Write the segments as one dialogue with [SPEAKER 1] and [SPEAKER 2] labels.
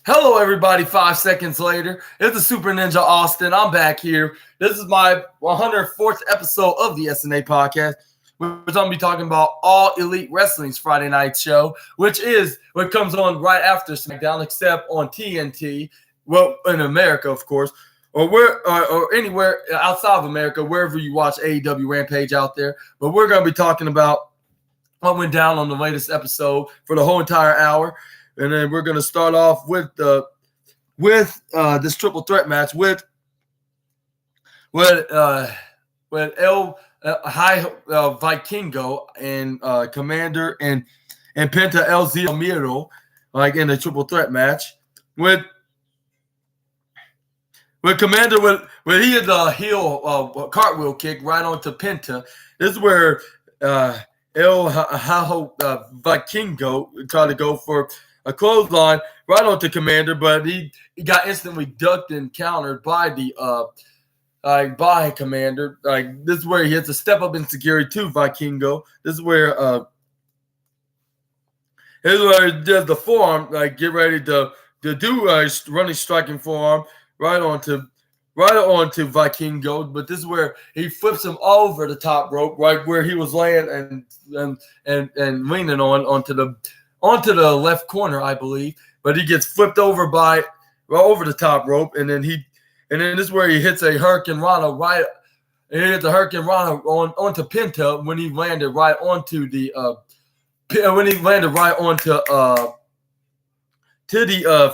[SPEAKER 1] Hello, everybody. 5 seconds later, it's the Super Ninja Austin. I'm back here. This is my 104th episode of the SNA podcast. We're going to be talking about All Elite Wrestling's Friday night show, which is what comes on right after SmackDown, except on TNT. Well, in America, of course, or anywhere outside of America, wherever you watch AEW Rampage out there. But we're going to be talking about what went down on the latest episode for the whole entire hour. And then we're going to start off with this triple threat match with El Vikingo and Commander and Penta El Zero Miedo, like in a triple threat match with Commander when he had the heel cartwheel kick right onto Penta. This is where El Vikingo tried to go for a clothesline right onto Commander, but he got instantly ducked and countered by by Commander. Like, this is where he hits a step up insecurity to Vikingo. This is where he does the forearm, like get ready to do a running striking forearm right onto Vikingo. But this is where he flips him over the top rope, right where he was laying and leaning onto the left corner, I believe, but he gets flipped over over the top rope, and then this is where he hits a Hurricane Rana right. He hits a Hurricane Rana onto Penta when he landed right onto the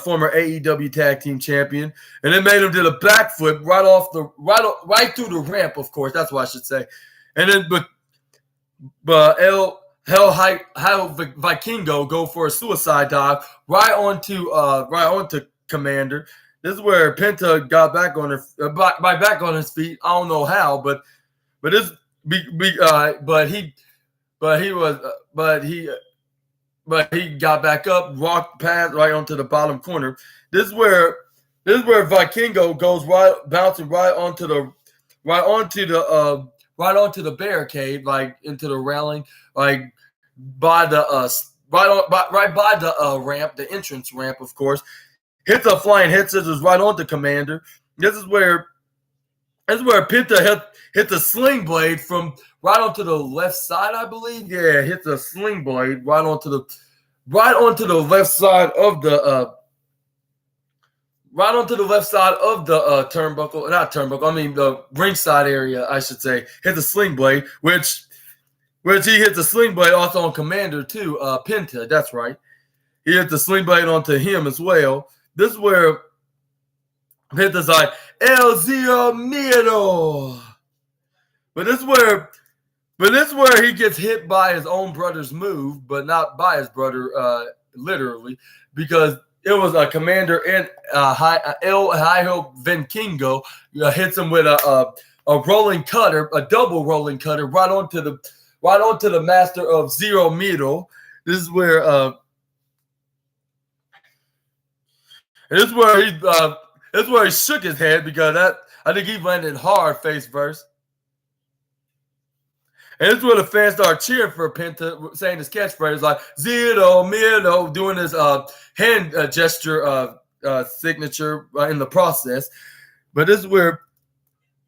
[SPEAKER 1] former AEW Tag Team Champion, and it made him do the backflip right through the ramp. Of course, that's what I should say, and then but Vikingo go for a suicide dive right onto Commander. This is where Penta got back on his feet. I don't know how, but he got back up, walked past right onto the bottom corner. This is where Vikingo goes bouncing right onto the barricade, like into the railing, like by the ramp, the entrance ramp, of course. Hits a flying head scissors right onto Commander. This is where Penta hit the sling blade from right onto the left side, I believe. Yeah, hits a sling blade right onto the left side of the turnbuckle, not turnbuckle. I mean the ringside area, I should say. Hit the sling blade, which he hits the sling blade also on Commander too. Penta, that's right. He hit the sling blade onto him as well. This is where Penta's like El Zero Miedo, but this is where he gets hit by his own brother's move, but not by his brother literally, because it was a Commander and El Vikingo hits him with a rolling cutter, a double rolling cutter right onto the master of Zero Miedo. This is where he shook his head, because I think he landed hard face first. And this is where the fans start cheering for Penta, saying his catchphrase like Zero Miedo, doing his hand gesture signature in the process. But this is where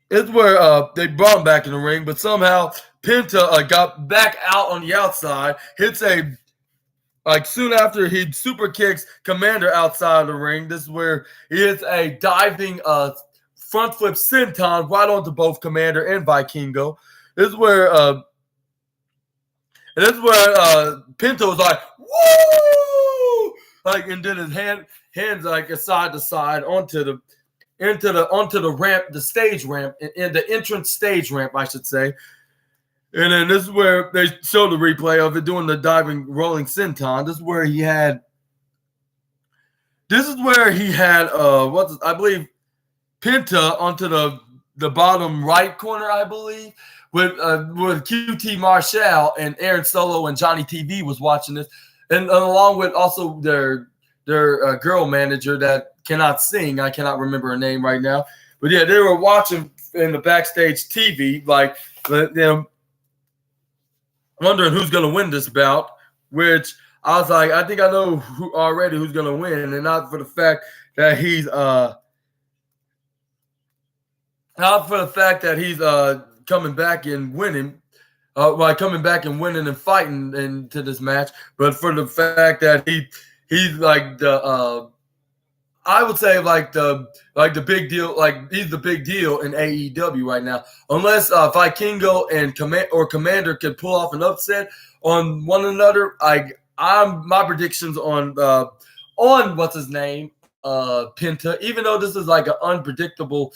[SPEAKER 1] they brought him back in the ring, but somehow Penta got back out on the outside, hits soon after he super kicks Commander outside of the ring. This is where he hits a diving front flip senton right onto both Commander and Vikingo. This is where Penta was like, woo! Like, and then his hands like side to side onto the ramp, the stage ramp, in the entrance stage ramp, I should say. And then this is where they show the replay of it doing the diving rolling senton. This is where he had I believe Penta onto the bottom right corner, I believe, with QT Marshall and Aaron Solo and Johnny TV was watching this, and along with also their girl manager that cannot sing. I cannot remember her name right now, but yeah, they were watching in the backstage TV, like wondering who's going to win this bout, which I was like, I think I know who's gonna win, and not for the fact that he's coming back and winning, coming back and winning and fighting into this match, but for the fact that he's like the I would say like the big deal, like he's the big deal in AEW right now. Unless Vikingo and Commander could pull off an upset on one another, my predictions on what's his name, Penta. Even though this is like an unpredictable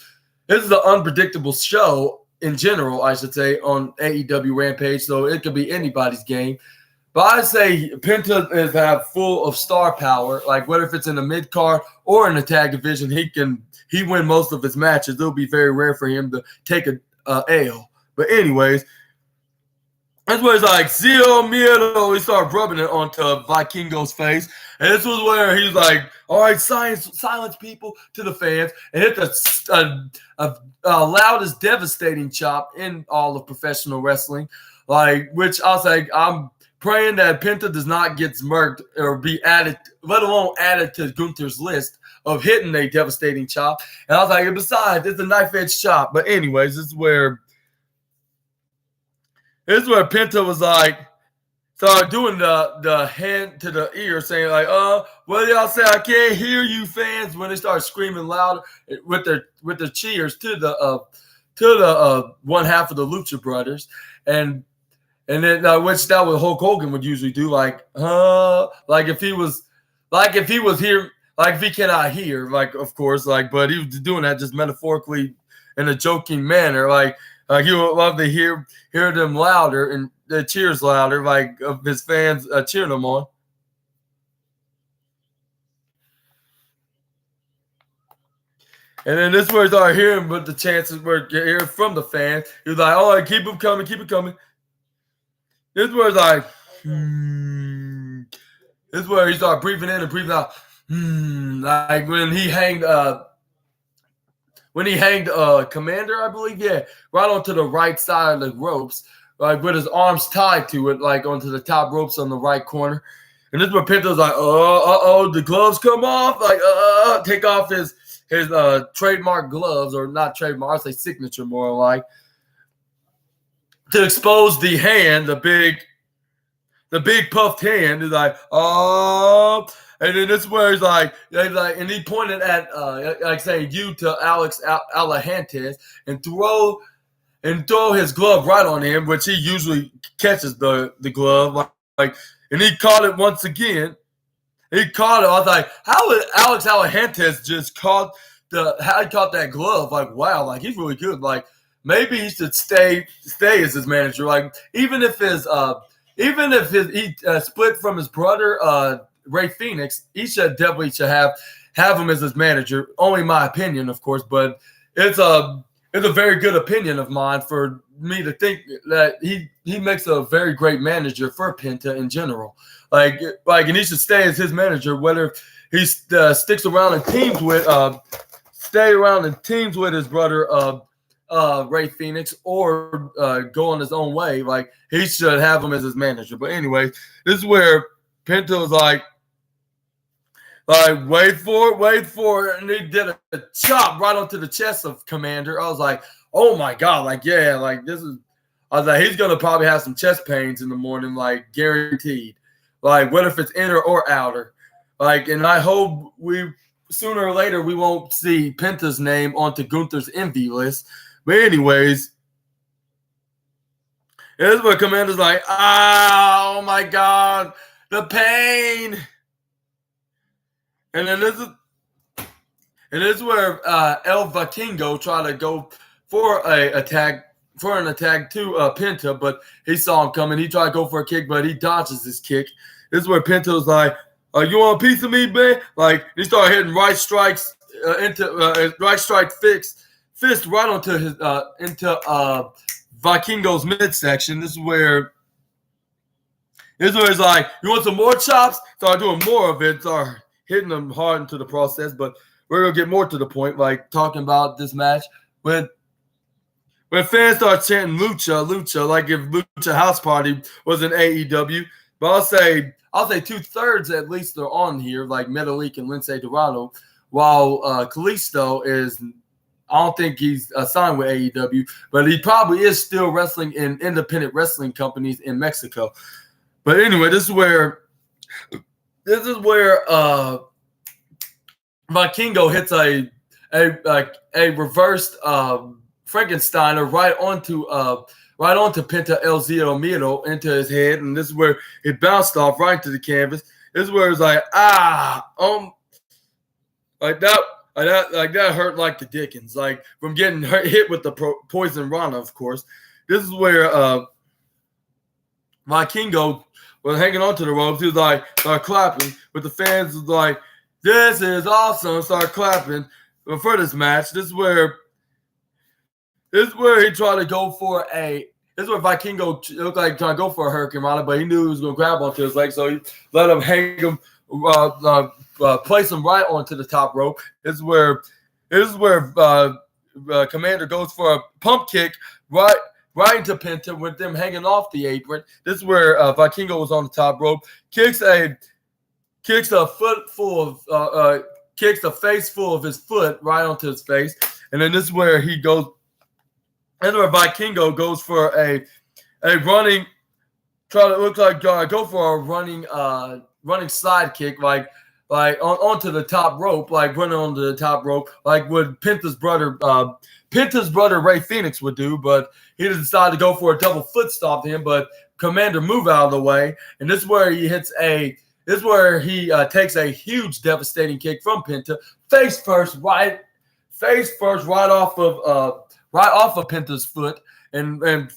[SPEAKER 1] show in general, I should say, on AEW Rampage, so it could be anybody's game. But I say Penta is full of star power. Like whether if it's in the mid card or in the tag division, he win most of his matches. It'll be very rare for him to take a L. But anyways, that's where it's like Zio Miedo. He started rubbing it onto Vikingo's face, and this was where he's like, "All right, silence people," to the fans, and hit the loudest, devastating chop in all of professional wrestling. Like, which I'll say, I'm praying that Penta does not get murked or be added, let alone added to Gunther's list of hitting a devastating chop. And I was like, besides, it's a knife-edge chop. But anyways, this is where Penta was like, started doing the hand to the ear, saying like, what do y'all say? I can't hear you, fans. When they start screaming louder with their cheers to the one half of the Lucha Brothers, and then which that what Hulk Hogan would usually do, like if he was here, like if he cannot hear, like of course, like, but he was doing that just metaphorically in a joking manner, like he would love to hear them louder and the cheers louder, like of his fans cheering them on. And then this is where he started hearing, but the chances were hearing from the fans. He was like, "All right, keep them coming, keep it coming." This is where it's like, This is where he started breathing in and breathing out. Like when he hanged Commander, I believe, right onto the right side of the ropes, like with his arms tied to it, like onto the top ropes on the right corner. And this is where Penta's like, the gloves come off, like take off his trademark gloves, or not trademark, I say signature more like, to expose the hand, the big puffed hand. Is like, and then this is where he's like, and he pointed at like saying you to Alex Alahantes and throw his glove right on him, which he usually catches the glove, like, and he caught it once again. He caught it. I was like, how would Alex Alahantes just caught that glove? Like, wow, like he's really good. Like, maybe he should stay as his manager. Like, even if he split from his brother Ray Phoenix, he should definitely have him as his manager. Only my opinion, of course, but it's a very good opinion of mine for me to think that he makes a very great manager for Penta in general. Like, and he should stay as his manager, whether he sticks around and teams with his brother Ray Phoenix, or go on his own way. Like, he should have him as his manager. But anyway, this is where Penta was like, wait for it, and he did a chop right onto the chest of Commander. I was like, oh my god, like, yeah, like this is. I was like, he's gonna probably have some chest pains in the morning, like guaranteed. Like, whether if it's inner or outer, like, and I hope sooner or later we won't see Penta's name onto Gunther's envy list. But anyways, here's what Commander's like, oh my god, the pain. And then this is where El Vikingo tried to go for an attack to Penta, but he saw him coming. He tried to go for a kick, but he dodges his kick. This is where Penta was like, you want a piece of me, man? Like, he started hitting right strikes right strike fist right onto his into Vikingo's midsection. This is where it's like, you want some more chops? Start doing more of it. Start hitting them hard into the process. But we're gonna get more to the point, like talking about this match when fans start chanting Lucha, like if Lucha House Party was an AEW. But I'll say 2/3 at least are on here, like Metalik and Lindsay Dorado, while Kalisto is. I don't think he's signed with AEW, but he probably is still wrestling in independent wrestling companies in Mexico. But anyway, this is where Vikingo hits a reversed Frankensteiner right onto Penta El Zio Miedo into his head, and this is where it bounced off right to the canvas. This is where it's like like that hurt like the Dickens, like from getting hit with the poison Rana, of course. This is where Vikingo was hanging onto the ropes. He was like, start clapping, but the fans was like, this is awesome, start clapping for this match. This is where he tried to go for this is where Vikingo looked like trying to go for a Hurricane Rana, but he knew he was going to grab onto his leg, so he let him hang him, place him right onto the top rope. This is where Commander goes for a pump kick right into Penta with them hanging off the apron. This is where Vikingo was on the top rope, kicks a face full of his foot right onto his face, and then this is where he goes. And where Vikingo goes for a running, go for a running side kick, like onto the top rope, like running onto the top rope, like what Penta's brother Ray Phoenix would do, but he decided to go for a double foot stomp to him, but Commander move out of the way, and this is where he takes a huge devastating kick from Penta, face first right off of Penta's foot, and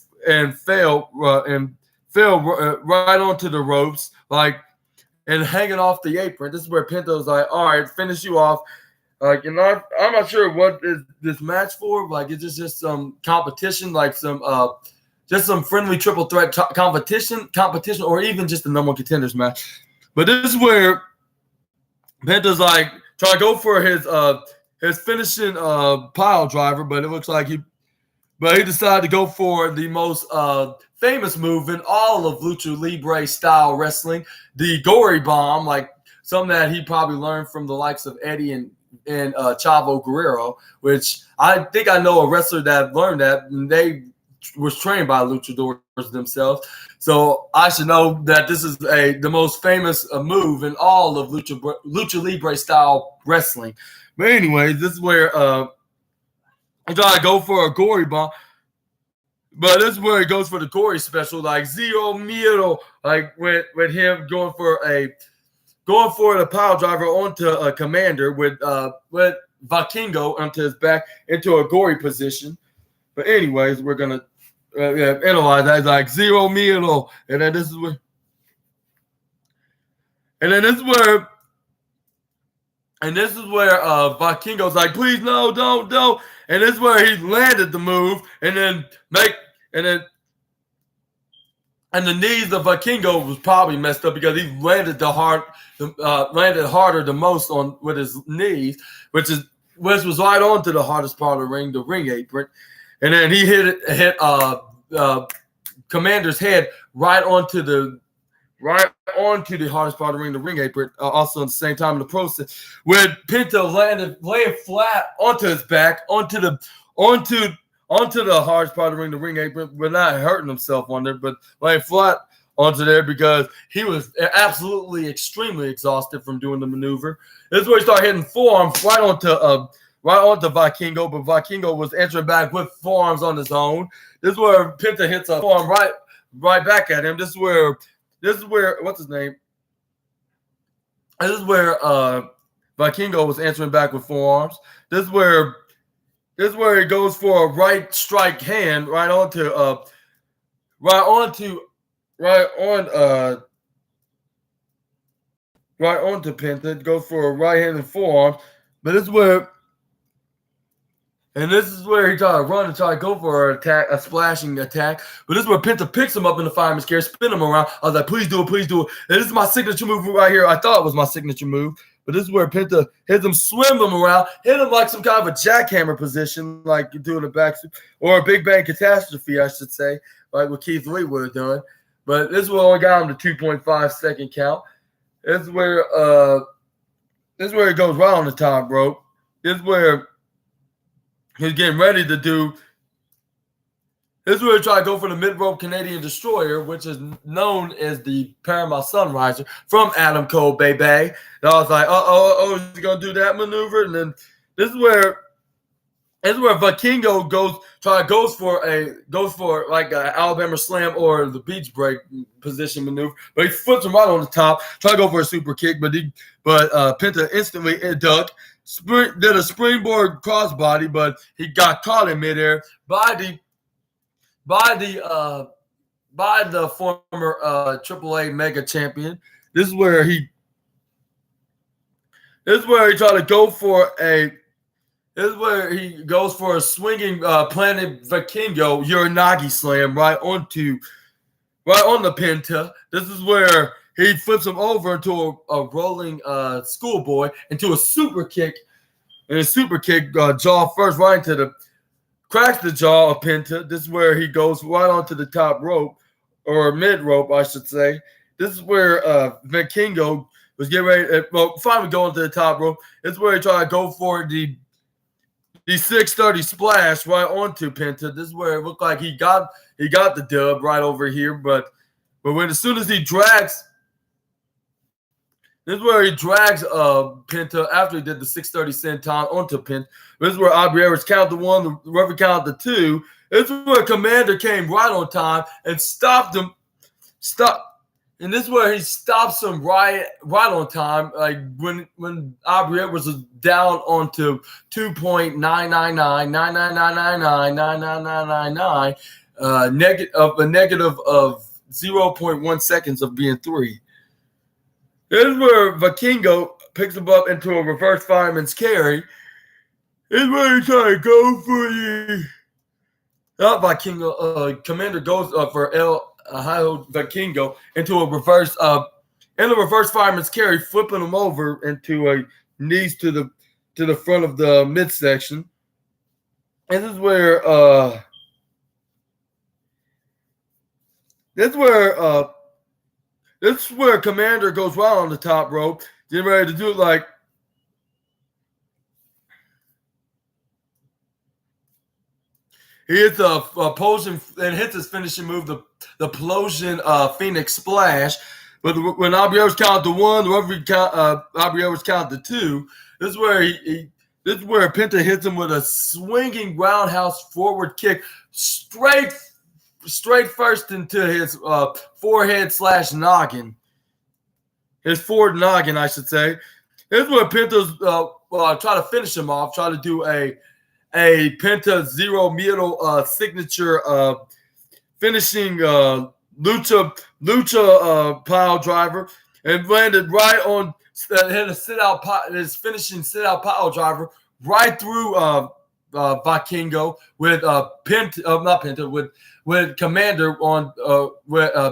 [SPEAKER 1] fell right onto the ropes, like, and hanging off the apron. This is where Penta was like, all right, finish you off. Like, and I'm not sure what is this match for. Like, it's just some competition, like just some friendly triple threat competition, or even just a number one contenders match. But this is where Penta's like trying to go for his finishing pile driver, but it looks like he decided to go for the most famous move in all of Lucha Libre style wrestling, the Gory Bomb, like something that he probably learned from the likes of Eddie and Chavo Guerrero, which I think I know a wrestler that learned that, and they was trained by luchadors themselves. So I should know that this is the most famous move in all of Lucha Libre style wrestling. But anyways, this is where he tried to go for a Gory Bomb. But this is where he goes for the Gory special, like Zero Miedo, like with him going for the pile driver onto a Commander with Vikingo onto his back into a Gory position. But anyways, we're gonna analyze that. It's like Zero Miedo, and then this is where Vikingo's like, please no, don't. And this is where he landed the move, and the knees of Vikingo was probably messed up because he landed harder the most with his knees, which was right onto the hardest part of the ring apron, and then he hit Commander's head right onto the hardest part of the ring apron, also at the same time in the process, where Penta laying flat onto his back, onto the hardest part of the ring apron, but not hurting himself on there, but laying flat onto there because he was absolutely extremely exhausted from doing the maneuver. This is where he started hitting forearms right onto Vikingo, but Vikingo was answering back with forearms on his own. This is where Penta hits a forearm right back at him. This is where what's his name? This is where Vikingo was answering back with forearms. This is where he goes for a right strike hand right onto Penta. Goes for a right hand and forearm. But this is where he tried to run and try to go for a splashing attack. But this is where Penta picks him up in the fireman's carry, spin him around. I was like, please do it. And this is my signature move right here. I thought it was my signature move. But this is where Penta hits him, swim him around, hit him like some kind of a jackhammer position, like doing a back or a Big Bang Catastrophe, I should say, like what Keith Lee would have done. But this will only got him to 2.5 second count. This is where it goes right on the top rope. This is where he's getting ready to do. This is where he tried to go for the mid-rope Canadian Destroyer, which is known as the Paramount Sunriser from Adam Cole, baby. And I was like, is he gonna do that maneuver? And then this is where Vikingo goes for like an Alabama Slam or the beach break position maneuver, but he flips him right on the top, try to go for a super kick, but Penta instantly ducked, did a springboard crossbody, but he got caught in midair by the former AAA Mega Champion. This is where he tried to go for a. This is where he goes for a swinging Planet Vikingo Uranagi slam right on the Penta. This is where he flips him over into a rolling schoolboy into a super kick, and a super kick jaw first right into the. Cracks the jaw of Penta. This is where he goes right onto the top rope, or mid rope, I should say. This is where Vikingo was getting ready. Finally going to the top rope. This is where he tried to go for the 630 splash right onto Penta. This is where it looked like he got the dub right over here, but as soon as he drags. This is where he drags Penta after he did the 630 senton onto Penta. This is where Aubrey Edwards counted the one, the referee counted the two. This is where Commander came right on time and stopped him. And this is where he stops him right on time. Like when Aubrey Edwards was down onto 2.99999999999, a negative of 0.1 seconds of being 3. This is where Vikingo picks him up into a reverse fireman's carry. This is where he tries to go for the Vikingo. Commander goes for Vikingo into a reverse fireman's carry, flipping him over into a knees to the front of the midsection. And this is where Commander goes right on the top rope, getting ready to do it like. He hits a Plosion and hits his finishing move, the Plosion Phoenix Splash. But when Aubrey Edwards counted to 1, the referee Aubrey Edwards counted to 2. This is where this is where Penta hits him with a swinging roundhouse forward kick, straight first into his forehead / noggin. His forward noggin, I should say. This is where Penta's try to finish him off, try to do a Penta Zero Miedo signature finishing lucha pile driver, and landed right on hit a his finishing sit out pile driver right through Vikingo with with Commander on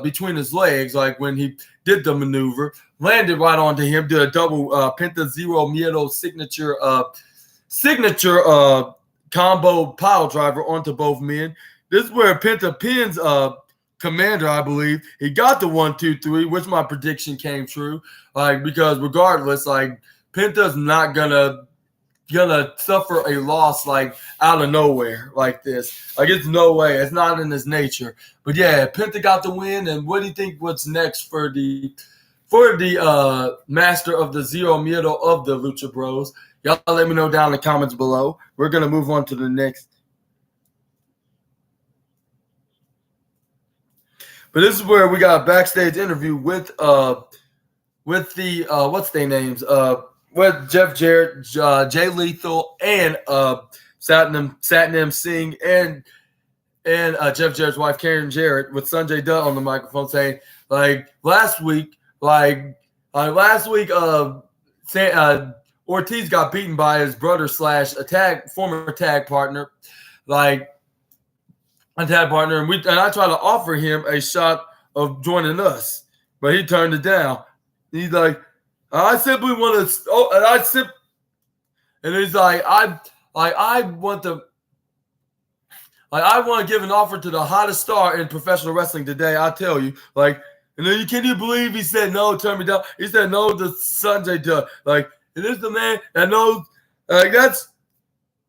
[SPEAKER 1] between his legs, like when he did the maneuver, landed right onto him, did a double Penta Zero Miedo signature combo pile driver onto both men. This is where Penta pins Commander, I believe. He got the 1, 2, 3, which my prediction came true. Like, because regardless, like, Penta's not gonna suffer a loss like out of nowhere like this. Like, it's no way. It's not in his nature. But yeah, Penta got the win. And what do you think? What's next for the master of the Zero Miedo of the Lucha Bros? Y'all let me know down in the comments below. We're gonna move on to the next. But this is where we got a backstage interview with the what's their names? With Jeff Jarrett, Jay Lethal, and Satnam Singh, and Jeff Jarrett's wife Karen Jarrett, with Sanjay Dutt on the microphone saying, last week, Ortiz got beaten by his brother / former tag partner, and I tried to offer him a shot of joining us, but he turned it down. He's like, I simply want to. And he's like, I want to. Like, I want to give an offer to the hottest star in professional wrestling today. I tell you, like, and then can you believe he said no, turn me down? He said no to Sanjay Dutt. Like, and this is the man that knows, like, that's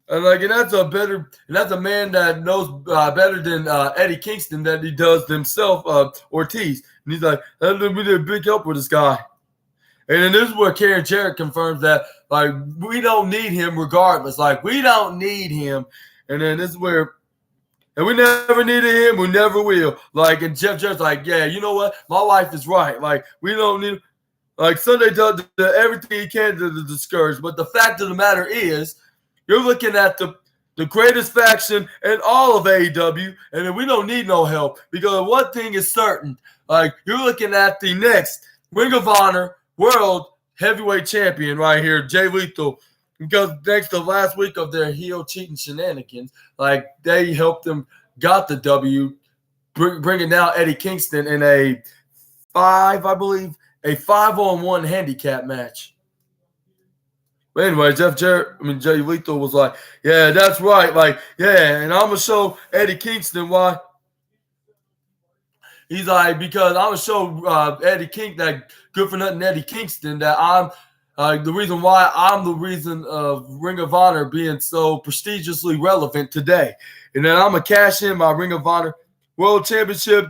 [SPEAKER 1] a man that knows better than Eddie Kingston that he does himself, Ortiz. And he's like, that would be a big help with this guy. And then this is where Karen Jarrett confirms that, like, we don't need him regardless. Like, we don't need him. And then this is where, and we never needed him. We never will. Like, and Jeff Jarrett's like, yeah, you know what? My wife is right. Like, we don't need, like, Sunday does everything he can to discourage. But the fact of the matter is, you're looking at the greatest faction in all of AEW, and then we don't need no help. Because one thing is certain. Like, you're looking at the next Ring of Honor World Heavyweight Champion right here, Jay Lethal. Because thanks to last week of their heel cheating shenanigans, like, they helped them got the W, bringing down Eddie Kingston in a 5-on-1 handicap match. But anyway, Jay Lethal was like, yeah, that's right. Like, yeah, and I'm going to show Eddie Kingston why. He's like, because I'm going to show Eddie Kingston, that good for nothing Eddie Kingston, that I'm the reason why I'm the reason of Ring of Honor being so prestigiously relevant today. And then I'm going to cash in my Ring of Honor World Championship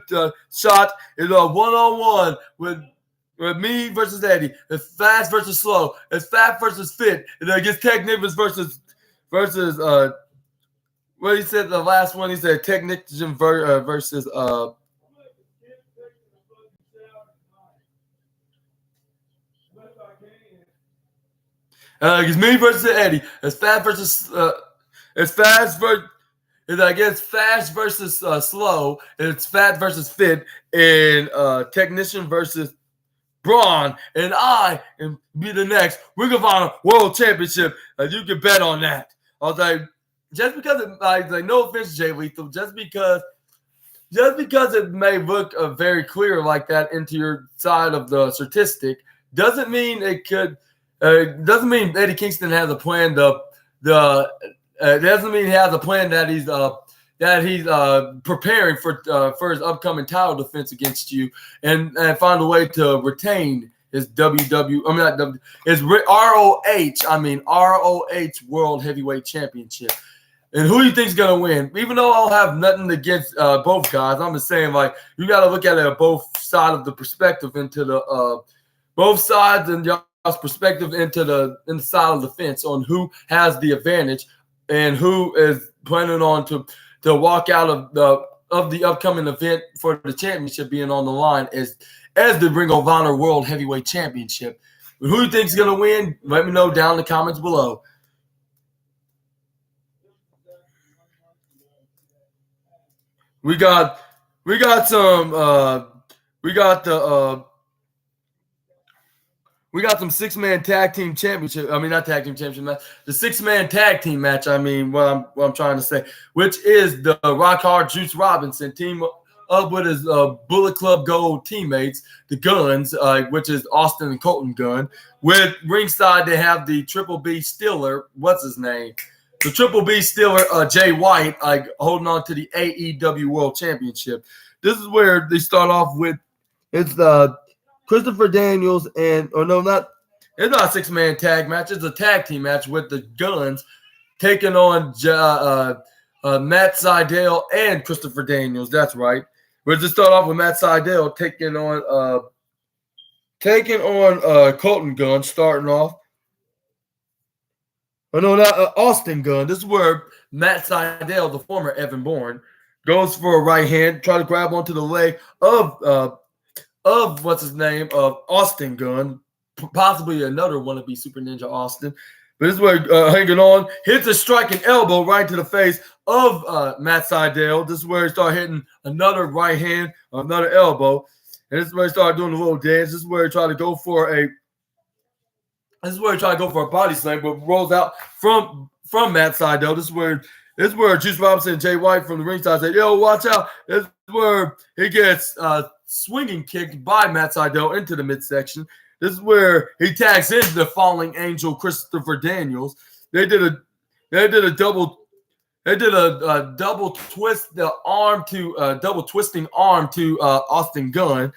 [SPEAKER 1] shot in a one-on-one with me versus Eddie. It's fast versus slow. It's fat versus fit. And then it gets technicians versus what he said the last one. He said technician versus it's me versus Eddie. It's fast versus fast versus slow. It's fat versus fit. And technician versus Braun. And I am be the next Ring of Honor World Championship. You can bet on that. I was like, just because it, no offense, Jay Lethal, just because it may look very clear like that into your side of the statistic, doesn't mean it could. Doesn't mean Eddie Kingston has a plan. Doesn't mean he has a plan that he's preparing for his upcoming title defense against you, and find a way to retain his his ROH World Heavyweight Championship. And who do you think's gonna win? Even though I don't have nothing against both guys, I'm just saying, like, you got to look at it at both sides of the perspective into the both sides and y'all's perspective into the side of the fence on who has the advantage and who is planning on to walk out of the upcoming event for the championship being on the line as the Ring of Honor World Heavyweight Championship. But who do you think's gonna win? Let me know down in the comments below. We got some six-man tag team championship. I mean, not tag team championship match. The six-man tag team match. I mean, what I'm trying to say, which is the Rock Hard Juice Robinson team up with his Bullet Club Gold teammates, the Guns, which is Austin and Colton Gunn. With ringside, they have the Triple B Steeler. What's his name? The Triple B Steeler, Jay White, holding on to the AEW World Championship. This is where they start off with. It's Christopher Daniels it's not a six-man tag match. It's a tag team match with the Guns taking on Matt Sydal and Christopher Daniels. That's right. We're just start off with Matt Sydal taking on Colton Gunn, starting off. Austin Gunn. This is where Matt Sydal, the former Evan Bourne, goes for a right hand, try to grab onto the leg of what's his name, of Austin Gunn, possibly another wannabe Super Ninja Austin. But this is where hanging on, hits a striking elbow right to the face of Matt Sydal. This is where he started hitting another right hand, another elbow. And this is where he started doing a little dance. This is where he tried to go for a body slam, but rolls out from Matt Sydal. This is where Juice Robinson and Jay White from the ringside say, yo, watch out. This is where he gets swinging kicked by Matt Sydal into the midsection. This is where he tags into the falling angel Christopher Daniels. They did a double They did a double twisting arm to Austin Gunn.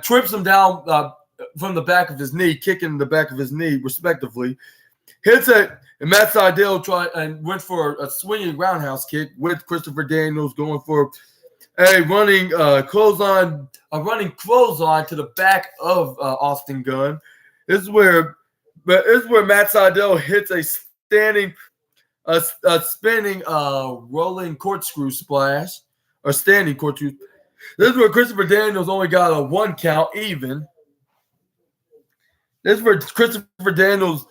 [SPEAKER 1] Trips him down from the back of his knee, kicking the back of his knee, respectively. Hits it, and Matt Sydal went for a swinging roundhouse kick with Christopher Daniels going for a running clothesline to the back of Austin Gunn. This is where Matt Sydal hits a spinning rolling corkscrew splash or standing corkscrew. This is where Christopher Daniels only got a 1 count even. This is where Christopher Daniels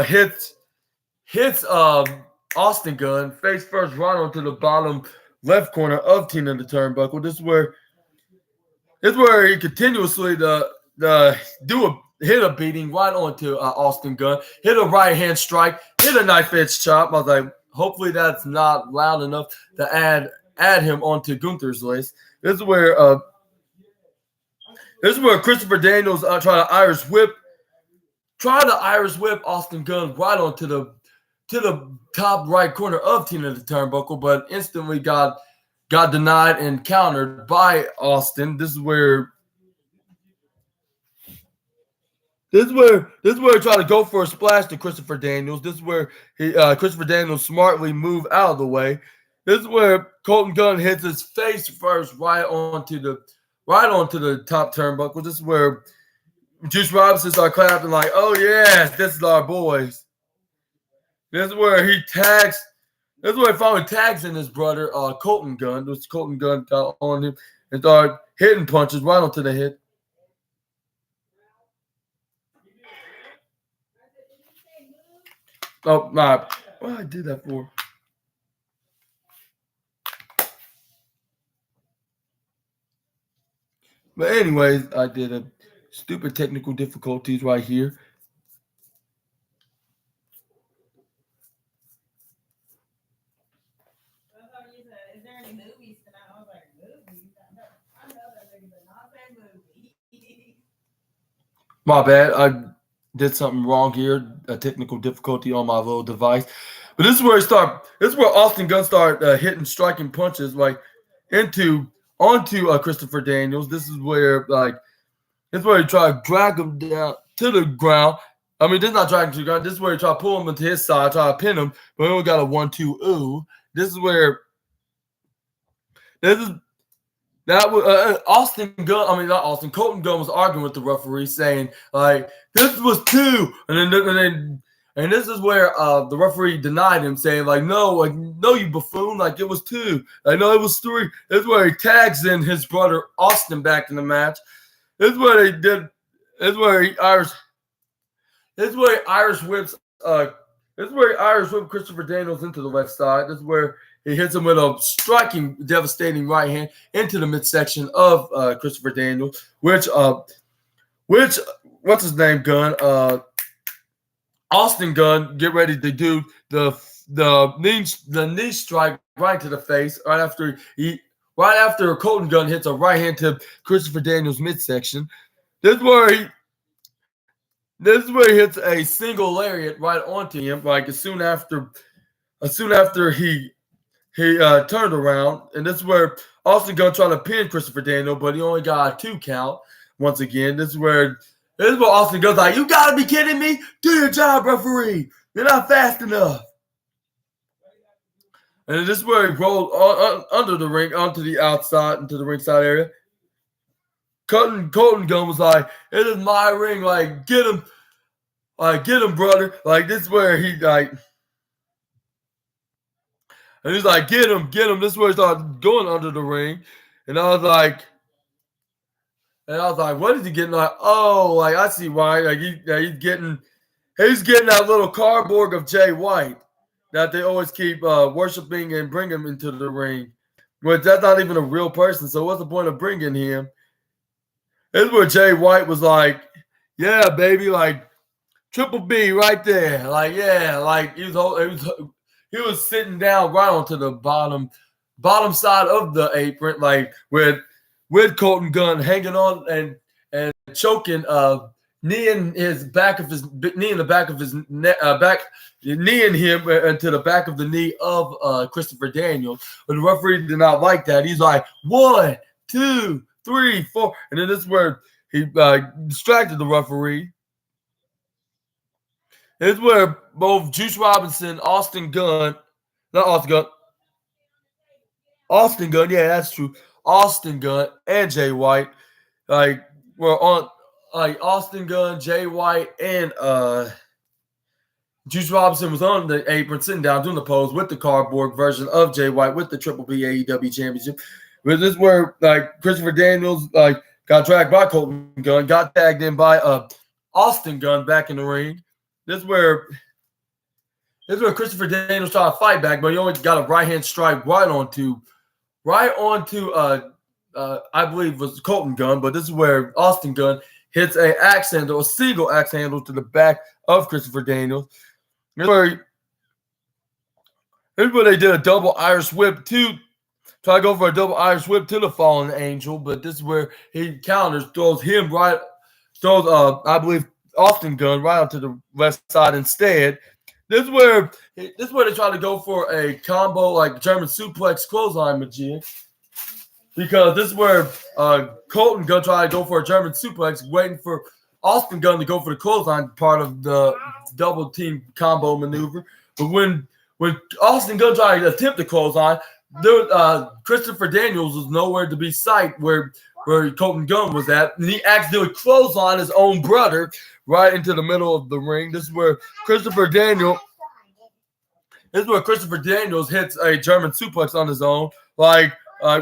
[SPEAKER 1] hits Austin Gunn face first right onto the bottom left corner of Tina the Turnbuckle. This is where he continuously hit a beating right onto Austin Gunn, hit a right hand strike, hit a knife edge chop. I was like, hopefully that's not loud enough to add him onto Gunther's list. This is where Christopher Daniels tried to Irish whip Austin Gunn right onto the top right corner of Tina the Turnbuckle, but instantly got denied and countered by Austin. This is where he tried to go for a splash to Christopher Daniels. This is where Christopher Daniels smartly moved out of the way. This is where Colton Gunn hits his face first right onto the top turnbuckle. This is where Juice Robinson started clapping like, "Oh yes, this is our boys." This is where he finally tags in his brother Colton Gunn. Colton Gunn got on him and started hitting punches right onto the head. Oh, nah. What I did that for? But anyways, I did a stupid technical difficulties right here.
[SPEAKER 2] Is there any movies tonight? I was like, movies? I know that nigga did not say movie.
[SPEAKER 1] My bad. I did something wrong here. A technical difficulty on my little device. But this is where Austin Gunn started hitting striking punches like onto Christopher Daniels. This is where he tried to drag him down to the ground. I mean, this is not dragging to the ground. This is where he tried to pull him into his side, try to pin him, but he only got a 1-2 ooh. This is where Austin Gunn. I mean, not Austin. Colton Gunn was arguing with the referee, saying like this was 2, and this is where the referee denied him, saying like no, you buffoon, like it was 2, like no, it was 3. This is where he tags in his brother Austin back in the match. This is where he Irish whips Christopher Daniels into the left side. This is where he hits him with a striking, devastating right hand into the midsection of Christopher Daniels, which what's his name, Gunn? Austin Gunn get ready to do the knee strike right to the face right after Colton Gunn hits a right hand to Christopher Daniels' midsection. This is where he hits a single lariat right onto him, like as soon after he turned around, and this is where Austin Gunn tried to pin Christopher Daniels, but he only got a 2 count. Once again, this is where Austin Gunn's like, "You gotta be kidding me! Do your job, referee! You're not fast enough." And this is where he rolled under the ring onto the outside, into the ringside area. Colton Gunn was like, "It is my ring, like get him, brother." Like this is where he like. And he's like, get him. This is where he started going under the ring. And I was like, what is he getting? Like, oh, like I see why. Like he's getting that little cardboard of Jay White that they always keep worshiping and bring him into the ring. But that's not even a real person. So what's the point of bringing him? This is where Jay White was like, yeah, baby, like Triple B right there. Like, yeah, like he was sitting down right onto the bottom side of the apron, like with Colton Gunn hanging on and choking knee in the back of his neck, kneeing him into the back of the knee of Christopher Daniels. But the referee did not like that. He's like 1, 2, 3, 4, and then this is where he distracted the referee. This is where both Juice Robinson, Austin Gunn, yeah, that's true. Austin Gunn and Jay White, were on Austin Gunn, Jay White, and Juice Robinson was on the apron, sitting down, doing the pose with the cardboard version of Jay White with the Triple P AEW Championship. But this is where Christopher Daniels got dragged by Colton Gunn, got tagged in by Austin Gunn back in the ring. This is where Christopher Daniels tried to fight back, but he only got a right hand strike right onto I believe it was Colton Gunn, but this is where Austin Gunn hits a single axe handle to the back of Christopher Daniels. This is where they did a double Irish whip to try to go for a double Irish whip to the fallen angel, but this is where he counters, throws I believe Austin Gunn right onto the left side instead. This is where they try to go for a combo like German suplex clothesline magic. Because this is where Colton Gunn tried to go for a German suplex, waiting for Austin Gunn to go for the clothesline part of the double team combo maneuver. But when Austin Gunn tried to attempt the clothesline, Christopher Daniels was nowhere to be sight where Colton Gunn was at. And he accidentally clotheslined his own brother right into the middle of the ring. This is where Christopher Daniels hits a German suplex on his own,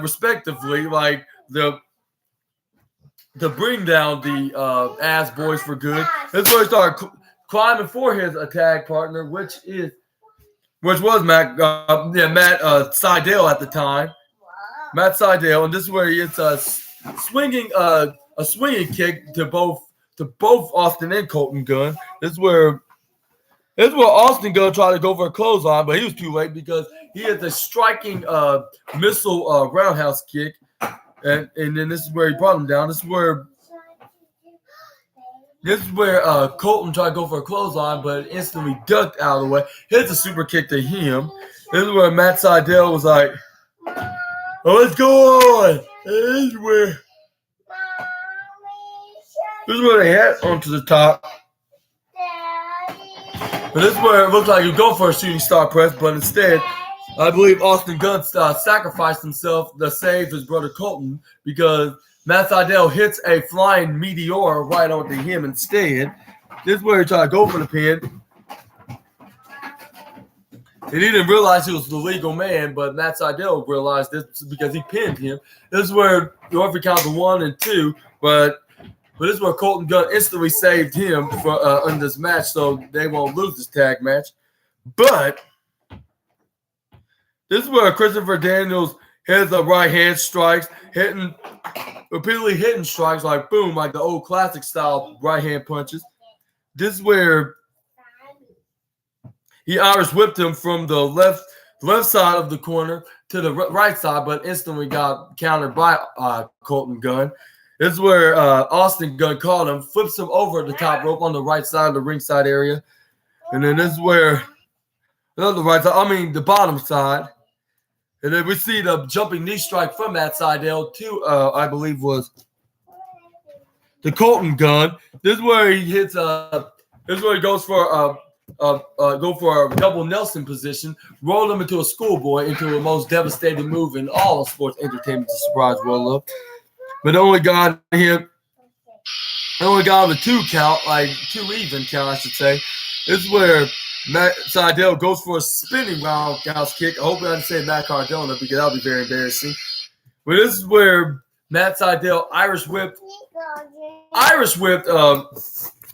[SPEAKER 1] respectively, to bring down the Ass Boys for good. This is where he started climbing for his attack partner, which was Matt Sydal at the time. Matt Sydal, and this is where he hits a swinging kick to both Austin and Colton Gunn. This is where Austin Gunn tried to go for a clothesline, but he was too late because he hit the striking missile roundhouse kick, and then this is where he brought him down. This is where Colton tried to go for a clothesline, but instantly ducked out of the way. Hits a super kick to him. This is where Matt Sydal was like, "Oh, let's go on." This is where they had onto the top. But this is where it looked like you go for a shooting star press, but instead, I believe Austin Gunn sacrificed himself to save his brother Colton because Matt Sydal hits a flying meteor right onto him instead. This is where he tried to go for the pin. And he didn't realize he was the legal man, but Matt Sydal realized this because he pinned him. This is where the referee counted 1 and 2, but this is where Colton Gunn instantly saved him in this match, so they won't lose this tag match. But this is where Christopher Daniels hits the right hand strikes, repeatedly hitting strikes like boom, like the old classic style right hand punches. This is where he Irish whipped him from the left side of the corner to the right side, but instantly got countered by Colton Gunn. This is where Austin Gunn caught him, flips him over the top rope on the right side of the ringside area. And then this is where, the bottom side. And then we see the jumping knee strike from Matt Sydal to, I believe was the Colton Gunn. This is where he hits, this is where he goes for a double Nelson position, roll him into a schoolboy, into the most devastating move in all of sports entertainment to surprise roll up. But only got him a 2 count, 2 even count, I should say. This is where Matt Sydal goes for a spinning roundhouse kick. I hope I didn't say Matt Cardona because that would be very embarrassing. But this is where Matt Sydal Irish whipped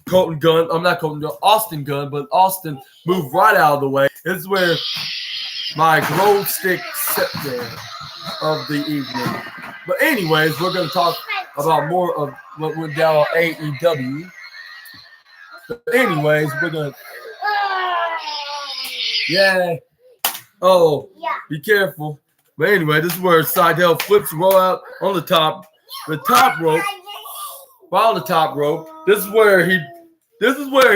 [SPEAKER 1] Colton Gunn. I'm not Colton Gunn, Austin Gunn, but Austin moved right out of the way. This is where my glow stick set there of the evening. But anyways, we're going to talk about more of what went down on AEW. But anyways, we're going to... Yeah. Oh, be careful. But anyway, this is where Sydal flips roll out on the top rope. right on the top rope. This is where he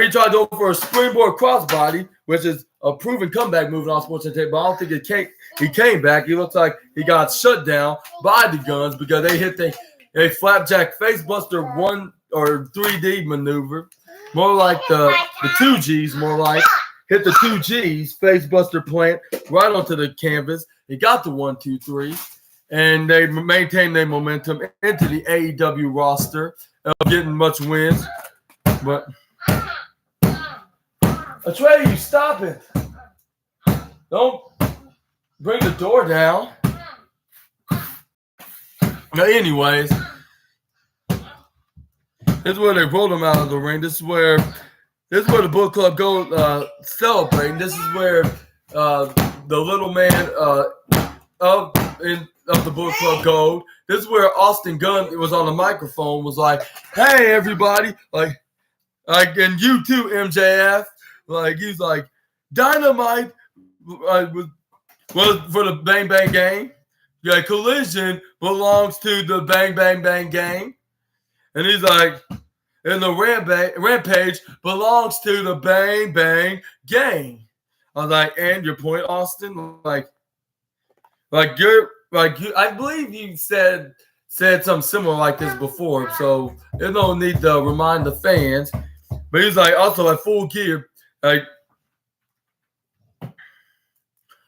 [SPEAKER 1] tried to go for a springboard crossbody, which is a proven comeback move on Sports Entertainment. But I don't think he came back. He looks like he got shut down by the Guns because they hit a flapjack facebuster 1 or 3D maneuver, more like the 2Gs, more like hit the 2Gs facebuster plant right onto the canvas. He got the 1, 2, 3, and they maintained their momentum into the AEW roster, getting much wins. But Atreyu, you stop it! Don't bring the door down. Now, anyways, this is where they rolled him out of the ring. This is where the Bullet Club go celebrating. This is where the little man of the Bullet Club Gold. This is where Austin Gunn was on the microphone, was like, "Hey, everybody!" Like, and you too, MJF. Like, he's like, "Dynamite was for the Bang Bang Gang. Yeah, Collision belongs to the Bang Bang Bang Gang." And he's like, "And the Rampage belongs to the Bang Bang Gang." I was like, "And your point, Austin? Like you're like you. I believe you said something similar like this before, so there's no need to remind the fans." But he's like, also at Full Gear, like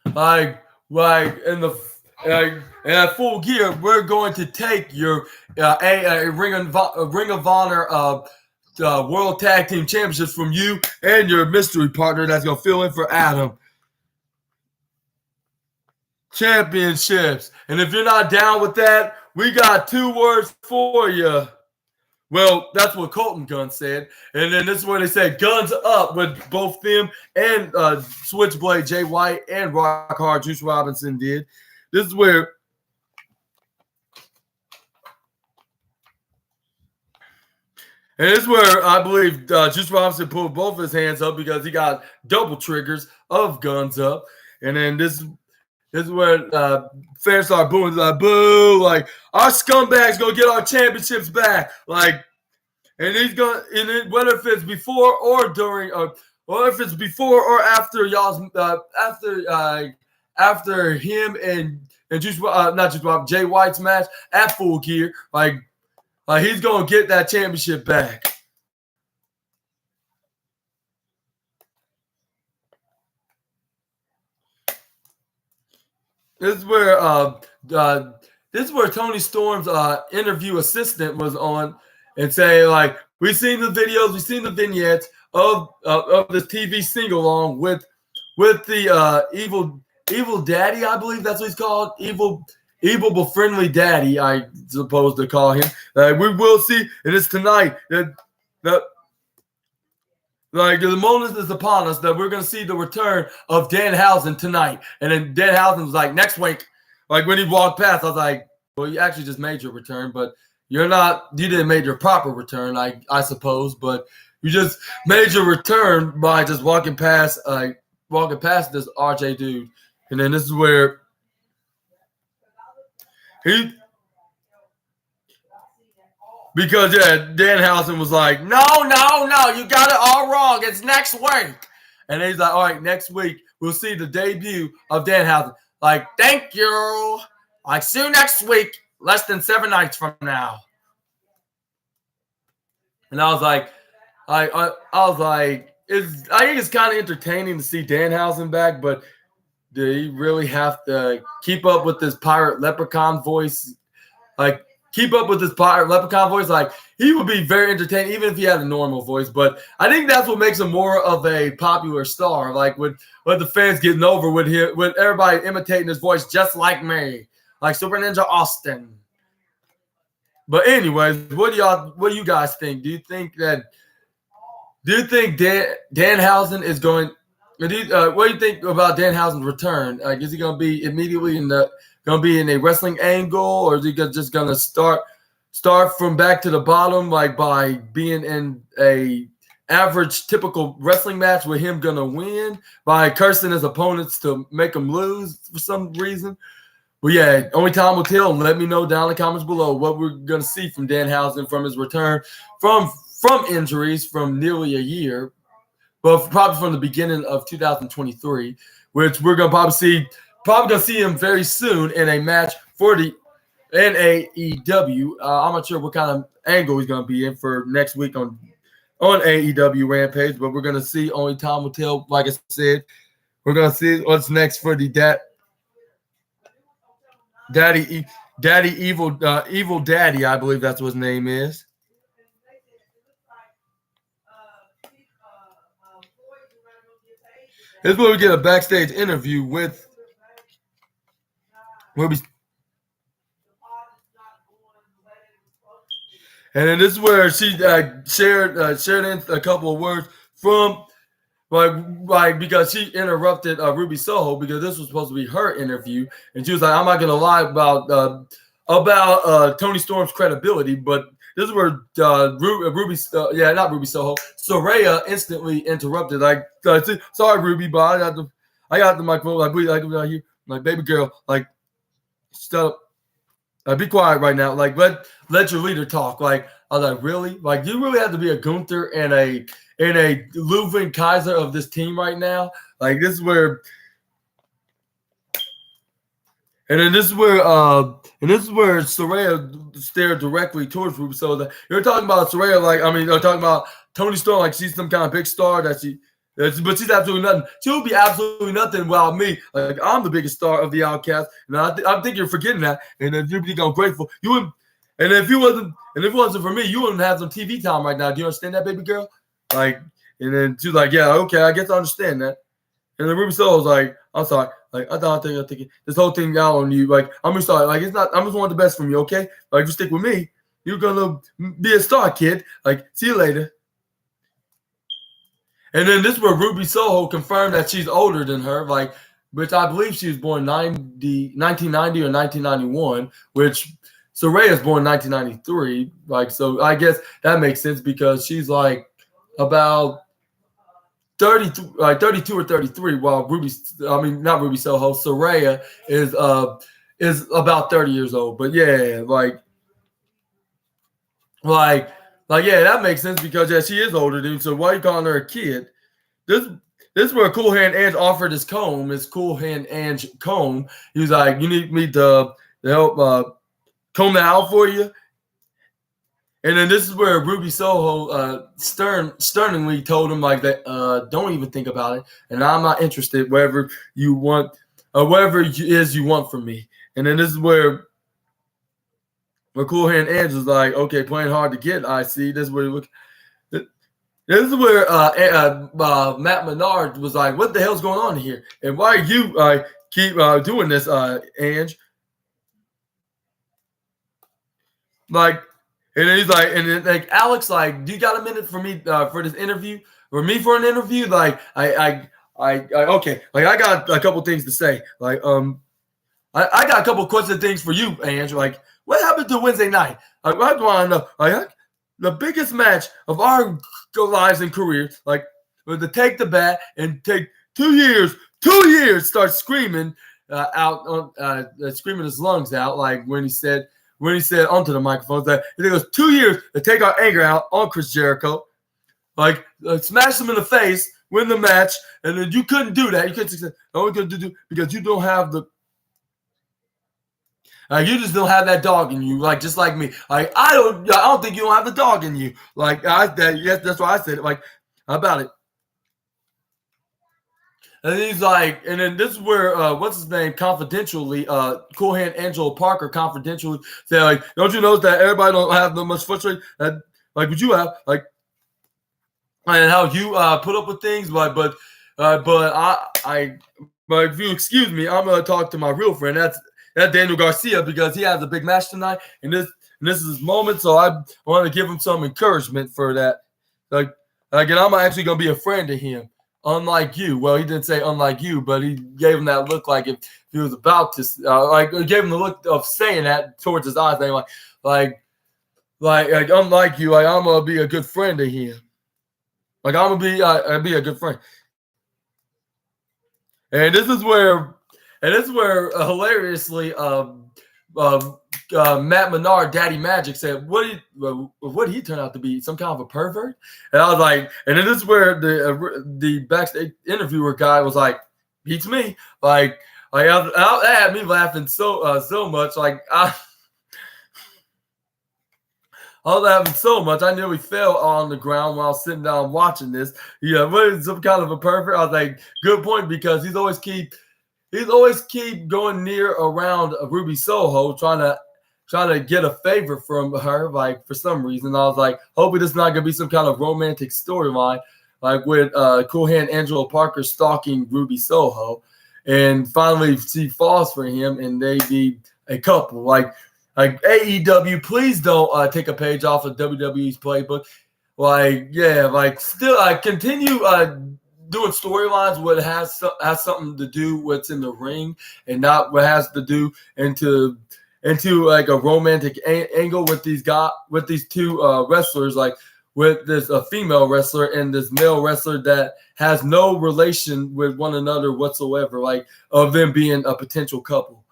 [SPEAKER 1] in the. And at Full Gear, we're going to take your Ring of Honor World Tag Team Championships from you and your mystery partner that's going to fill in for Adam. Championships. And if you're not down with that, we got 2 words for you. Well, that's what Colton Gunn said. And then this is where they said guns up with both them and Switchblade Jay White and Rock Hard Juice Robinson did. This is where I believe Juice Robinson pulled both his hands up because he got double triggers of guns up. And then this is where fans start booing, like, "Boo!" Like, "Our scumbags gonna get our championships back!" Like, and he's gonna, and it, whether if it's before or during, or if it's before or after y'all's after him and Juice, not Juice Bob, Jay White's match at Full Gear, like he's gonna get that championship back. This is where Tony Storm's interview assistant was on and saying, like, "We've seen the videos, we've seen the vignettes of this TV single along with the Evil Daddy," I believe that's what he's called. Evil but friendly daddy, I suppose to call him. We will see, and it's tonight that like the moment is upon us that we're gonna see the return of Danhausen tonight. And then Danhausen was like, "Next week." Like, when he walked past, I was like, "Well, you actually just made your return, but you didn't make your proper return, I suppose, but you just made your return by just walking past this RJ dude." And then this is where because Danhausen was like, no, you got it all wrong. It's next week. And he's like, "All right, next week we'll see the debut of Danhausen." Like, "Thank you. Like, see you next week, less than 7 nights from now." And I was like, I think it's kind of entertaining to see Danhausen back, but do he really have to keep up with this pirate leprechaun voice? Like, keep up with this pirate leprechaun voice? Like, he would be very entertaining even if he had a normal voice. But I think that's what makes him more of a popular star. Like, with the fans getting over with him, with everybody imitating his voice just like me, like Super Ninja Austin. But anyways, what do you guys think? Do you think Danhausen is going? What do you think about Danhausen's return? Like, is he going to be immediately in a wrestling angle, or is he just going to start from back to the bottom, like by being in a average typical wrestling match with him going to win by cursing his opponents to make them lose for some reason? But yeah, only time will tell. Let me know down in the comments below what we're gonna see from Danhausen from his return from injuries from nearly a year, but probably from the beginning of 2023, which we're gonna probably see him very soon in a match for the AEW. I'm not sure what kind of angle he's gonna be in for next week on AEW Rampage, but we're gonna see. Only time will tell. Like I said, we're gonna see what's next for the Daddy Evil Daddy, I believe that's what his name is. This is where we get a backstage interview with Ruby. And then this is where she shared in a couple of words from like because she interrupted Ruby Soho because this was supposed to be her interview, and she was like, "I'm not gonna lie about Tony Storm's credibility," but this is where not Ruby Soho, Saraya instantly interrupted. Like, sorry, Ruby, but I got the microphone. Like, baby girl, like, stop. Be quiet right now. Like, let your leader talk. Like, I was like, really? Like, you really have to be a Gunther and a Leuven Kaiser of this team right now? Like, this is where, and then this is where Saraya stared directly towards Ruby. So you're talking about Saraya, like, I mean, they're talking about Tony Storm, like she's some kind of big star but she's absolutely nothing. She'll be absolutely nothing without me. Like, I'm the biggest star of the Outcast, and I think you're forgetting that. And if you're being ungrateful, you wouldn't. And if it wasn't for me, you wouldn't have some TV time right now. Do you understand that, baby girl? Like, and then she's like, yeah, okay, I guess I understand that. And then Ruby Soho was like, I'm sorry. Like, I'm thinking this whole thing out on you. Like, I'm sorry. Like, it's not. I'm just wanting the best from you, okay? Like, you stick with me, you're gonna be a star, kid. Like, see you later. And then this is where Ruby Soho confirmed that she's older than her, like, which I believe she was born 1990 or 1991, which Saraya is born 1993. Like, so I guess that makes sense because she's like about 32 or 33, while not Ruby Soho, Saraya is about 30 years old. But yeah, yeah, that makes sense because yeah, she is older than you. So why are you calling her a kid? This is where Cool Hand Ange offered his Cool Hand Ange comb. He was like, "You need me to help comb that out for you." And then this is where Ruby Soho sternly told him like that, "Don't even think about it, and I'm not interested. Whatever you want, whatever it is you want from me." And then this is where Cool Hand Ange was like, "Okay, playing hard to get. I see." This is where he look. This is where Matt Menard was like, "What the hell's going on here? And why you keep doing this, Ange?" Like, and then he's like, and then like Alex, like, "Do you got a minute for me for this interview, or me for an interview?" Like, I okay, like I got a couple things to say. Like, I got a couple questions, things for you, Ange. Like, what happened to Wednesday night? I want to know. Like, the biggest match of our lives and careers, like, to take the bat and take 2 years, start screaming screaming his lungs out, like when he said onto the microphone that it was 2 years to take our anger out on Chris Jericho, like smash him in the face, win the match, and then you couldn't do that. You couldn't. Only could do because you don't have the. You just don't have that dog in you, like just like me. Like I don't think you don't have the dog in you. Like yes, that's why I said it. Like about it. And he's like, and then this is where what's his name confidentially, Cool Hand Angelo Parker confidentially said, like, "Don't you notice that everybody don't have that much frustration like what you have, like, and how you put up with things, but if you excuse me, I'm gonna talk to my real friend. That's Daniel Garcia because he has a big match tonight, and this is his moment. So I want to give him some encouragement for that. Like, and I'm actually gonna be a friend to him, unlike you." Well, he didn't say unlike you, but he gave him that look like if he was about to, like, he gave him the look of saying that towards his eyes, saying like unlike you, like I'm gonna be a good friend to him. Like I'm gonna be a good friend. And this is where And this is where hilariously Matt Menard, Daddy Magic, said, "What did he turn out to be? Some kind of a pervert?" And I was like, and then this is where the backstage interviewer guy was like, "Beats me." That had me laughing so much. I was laughing so much, I nearly fell on the ground while sitting down watching this. Yeah, what is some kind of a pervert? I was like, good point, because he's always keep going near around Ruby Soho, trying to get a favor from her, like for some reason. I was like, hopefully this is not gonna be some kind of romantic storyline, like with Cool Hand Angelo Parker stalking Ruby Soho, and finally she falls for him, and they be a couple. Like AEW, please don't take a page off of WWE's playbook. Still continue doing storylines what has something to do what's in the ring, and not what has to do into like a romantic angle with these two wrestlers, like with this female wrestler and this male wrestler that has no relation with one another whatsoever, like of them being a potential couple.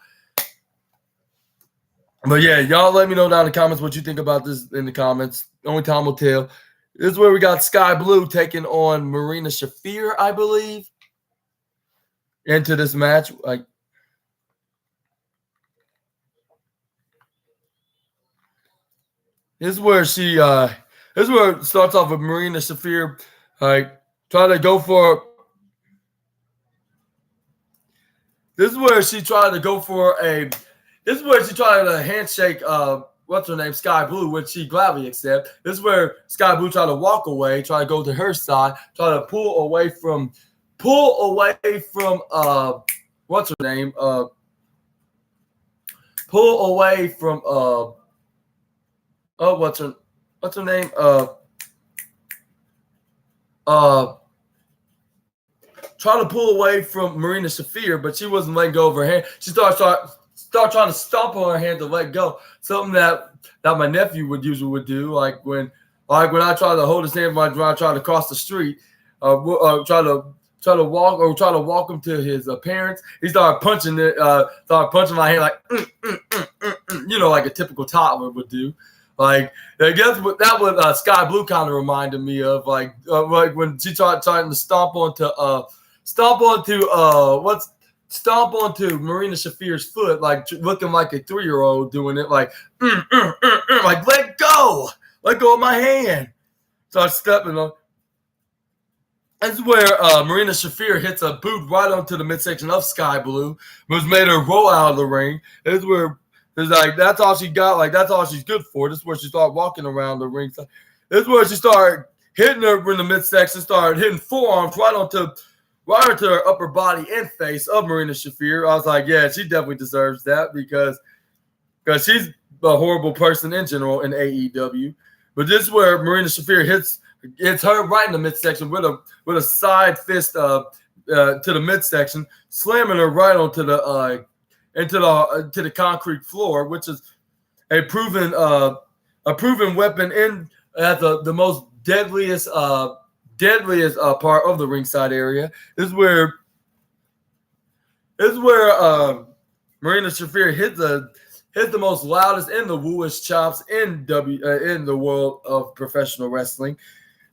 [SPEAKER 1] But yeah, y'all let me know down in the comments what you think about this in the comments. Only time will tell. This is where we got Sky Blue taking on Marina Shafir, I believe, into this match. This is where it starts off with Marina Shafir, trying to go for. This is where she tried to go for a. This is where she tried to handshake. What's her name? Sky Blue, which she gladly accepted. This is where Sky Blue tried to walk away, try to go to her side, try to pull away from. What's her name? Pull away from. What's her name? Try to pull away from Marina Shafir, but she wasn't letting go of her hand. She started trying to stomp on her hand to let go. Something that my nephew usually do, like when I try to hold his hand when I try to cross the street, try to walk him to his parents. He started punching my hand like a typical toddler would do. Like, I guess that what Sky Blue kind of reminded me of, like when she trying to stomp onto Marina Shafir's foot, like looking like a 3-year-old doing it, like let go of my hand. Start stepping on. That's where Marina Shafir hits a boot right onto the midsection of Sky Blue, which made her roll out of the ring. This is where it's like that's all she got. Like that's all she's good for. This is where she started walking around the ring. This is where she started hitting her in the midsection. Started hitting forearms right onto her upper body and face of Marina Shafir. I was like, yeah, she definitely deserves that because she's a horrible person in general in AEW. But this is where Marina Shafir hits her right in the midsection with a side fist to the midsection, slamming her right onto the into the concrete floor, which is a proven weapon in at the most deadliest part of the ringside area. This is where Marina Shafir hit the most loudest and the wooest chops in the world of professional wrestling.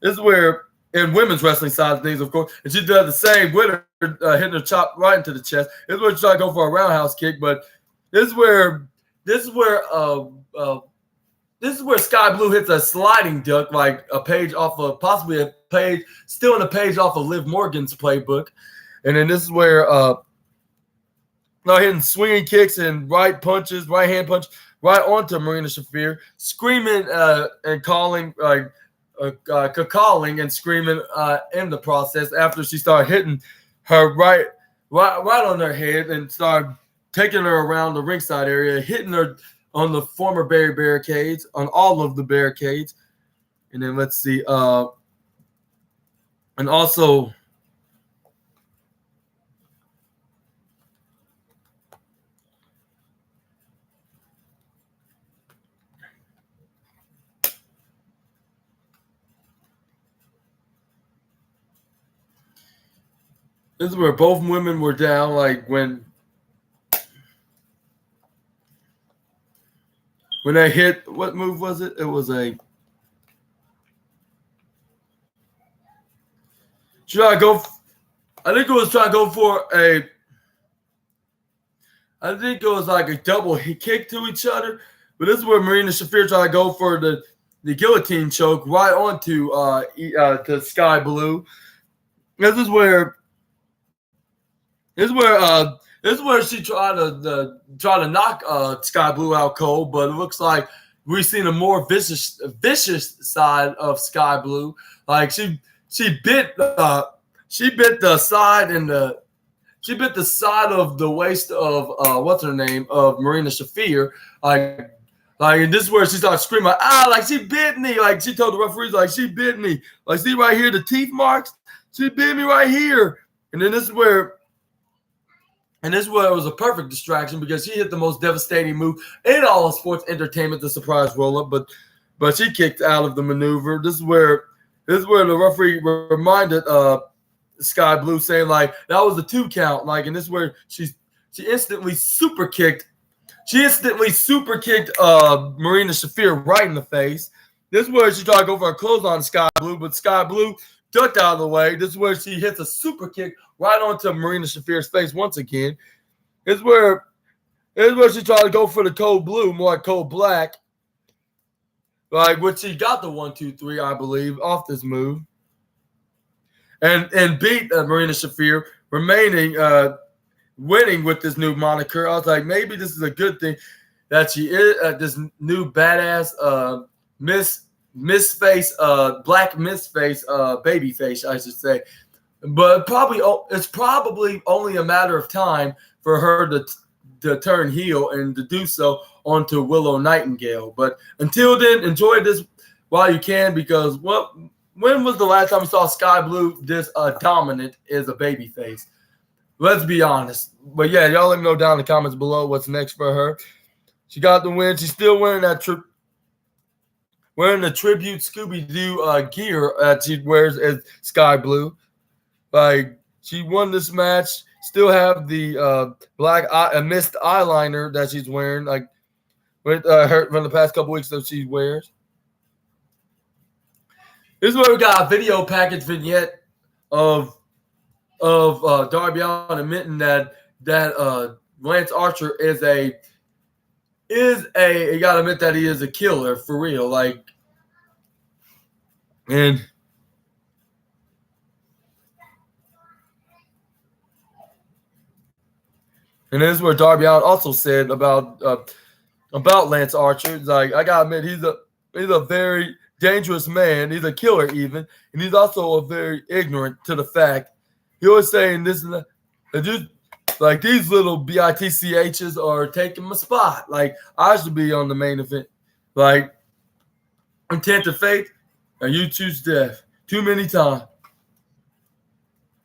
[SPEAKER 1] This is where in women's wrestling side of things, of course, and she does the same with her hitting her chop right into the chest. This is where she tried to go for a roundhouse kick, but this is where Sky Blue hits a sliding duck, like a page off of still in a page off of Liv Morgan's playbook. And then this is where hitting swinging kicks and right hand punch right onto Marina Shafir, screaming and calling, calling and screaming in the process after she started hitting her right on her head and started taking her around the ringside area, hitting her on the former barricades, on all of the barricades. And then let's see. And also, this is where both women were down, like when when they hit, what move was it? It was a. Should I go? I think it was trying to go for a. I think it was like a double kick to each other, but this is where Marina Shafir tried to go for the guillotine choke right onto to Sky Blue. This is where she tried to knock Sky Blue out cold, but it looks like we've seen a more vicious side of Sky Blue. Like she bit the side and she bit the side of the waist of what's her name of Marina Shafir. Like this is where she started screaming, like she bit me. Like she told the referees, like she bit me. Like see right here, the teeth marks. She bit me right here. And then this is where it was a perfect distraction because she hit the most devastating move in all of sports entertainment, the surprise roll-up, but she kicked out of the maneuver. This is where the referee reminded Sky Blue, saying like that was a 2 count. Like, and this is where she instantly super kicked. She instantly super kicked Marina Shafir right in the face. This is where she tried to go for a close on Sky Blue, but Sky Blue ducked out of the way. This is where she hits a super kick right onto Marina Shafir's face once again. This is where she tried to go for the cold blue, more like cold black. Like, which she got the 1, 2, 3, I believe, off this move. And beat Marina Shafir, remaining winning with this new moniker. I was like, maybe this is a good thing that she is this new badass Miss Face, black Miss Face, baby face, I should say. But it's probably only a matter of time for her to turn heel and to do so onto Willow Nightingale. But until then, enjoy this while you can, because when was the last time we saw Sky Blue this dominant as a baby face? Let's be honest. But yeah, y'all let me know down in the comments below what's next for her. She got the win. She's still wearing the tribute Scooby-Doo gear that she wears as Sky Blue. Like, she won this match. Still have the black mist eyeliner that she's wearing, like with her from the past couple weeks that she wears. This is where we got a video package vignette of Darby Allin admitting that Lance Archer you gotta admit that he is a killer for real. Like, and this is where Darby Allin also said about Lance Archer. It's like, I gotta admit, he's a very dangerous man. He's a killer even, and he's also a very ignorant to the fact. He was saying this and that. Just like these little bitchs are taking my spot. Like, I should be on the main event. Like, intent of fate, and you choose death too many times.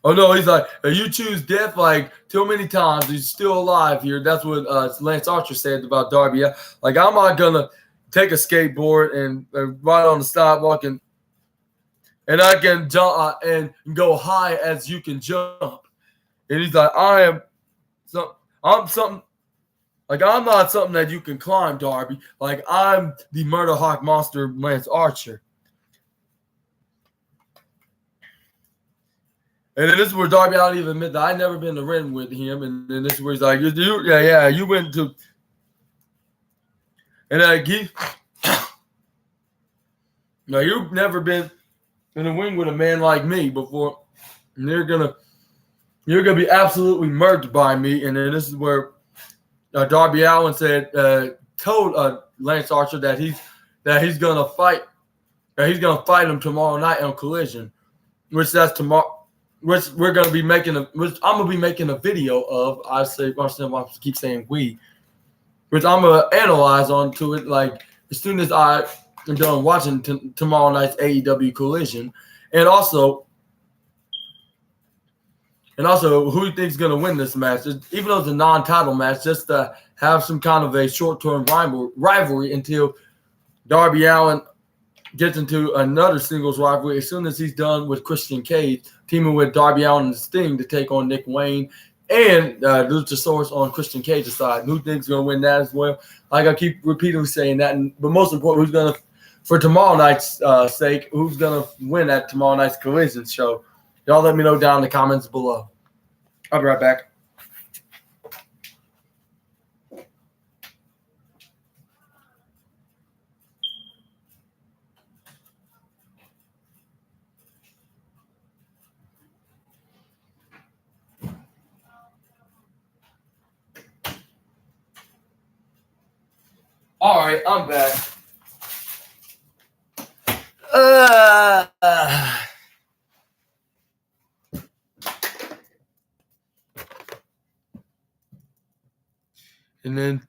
[SPEAKER 1] Oh no, he's like, you choose death like too many times. He's still alive here. That's what Lance Archer said about Darby. Like, I'm not gonna take a skateboard and ride on the sidewalk and I can jump and go high as you can jump. And he's like, I'm something. Like, I'm not something that you can climb, Darby. Like, I'm the Murder Hawk monster, Lance Archer. And then this is where Darby Allin even admit that I never been to ring with him. And then this is where he's like, you went to. And you've never been in a ring with a man like me before. And you're gonna be absolutely murdered by me. And then this is where Darby Allin told Lance Archer that he's gonna fight him tomorrow night on Collision, which that's tomorrow. Which we're gonna be making which I'm gonna be making a video of. I keep saying we, which I'm gonna analyze onto it. Like, as soon as I am done watching tomorrow night's AEW Collision, and also who you think is gonna win this match? Even though it's a non-title match, just to have some kind of a short-term rivalry until Darby Allin gets into another singles rivalry as soon as he's done with Christian Cage, teaming with Darby Allin and Sting to take on Nick Wayne and Luchasaurus on Christian Cage's side. Who thinks going to win that as well? Like I keep repeatedly saying that. But most important, who's going to, for tomorrow night's sake, who's going to win at tomorrow night's Collision show? Y'all let me know down in the comments below. I'll be right back. All right, I'm back. And then,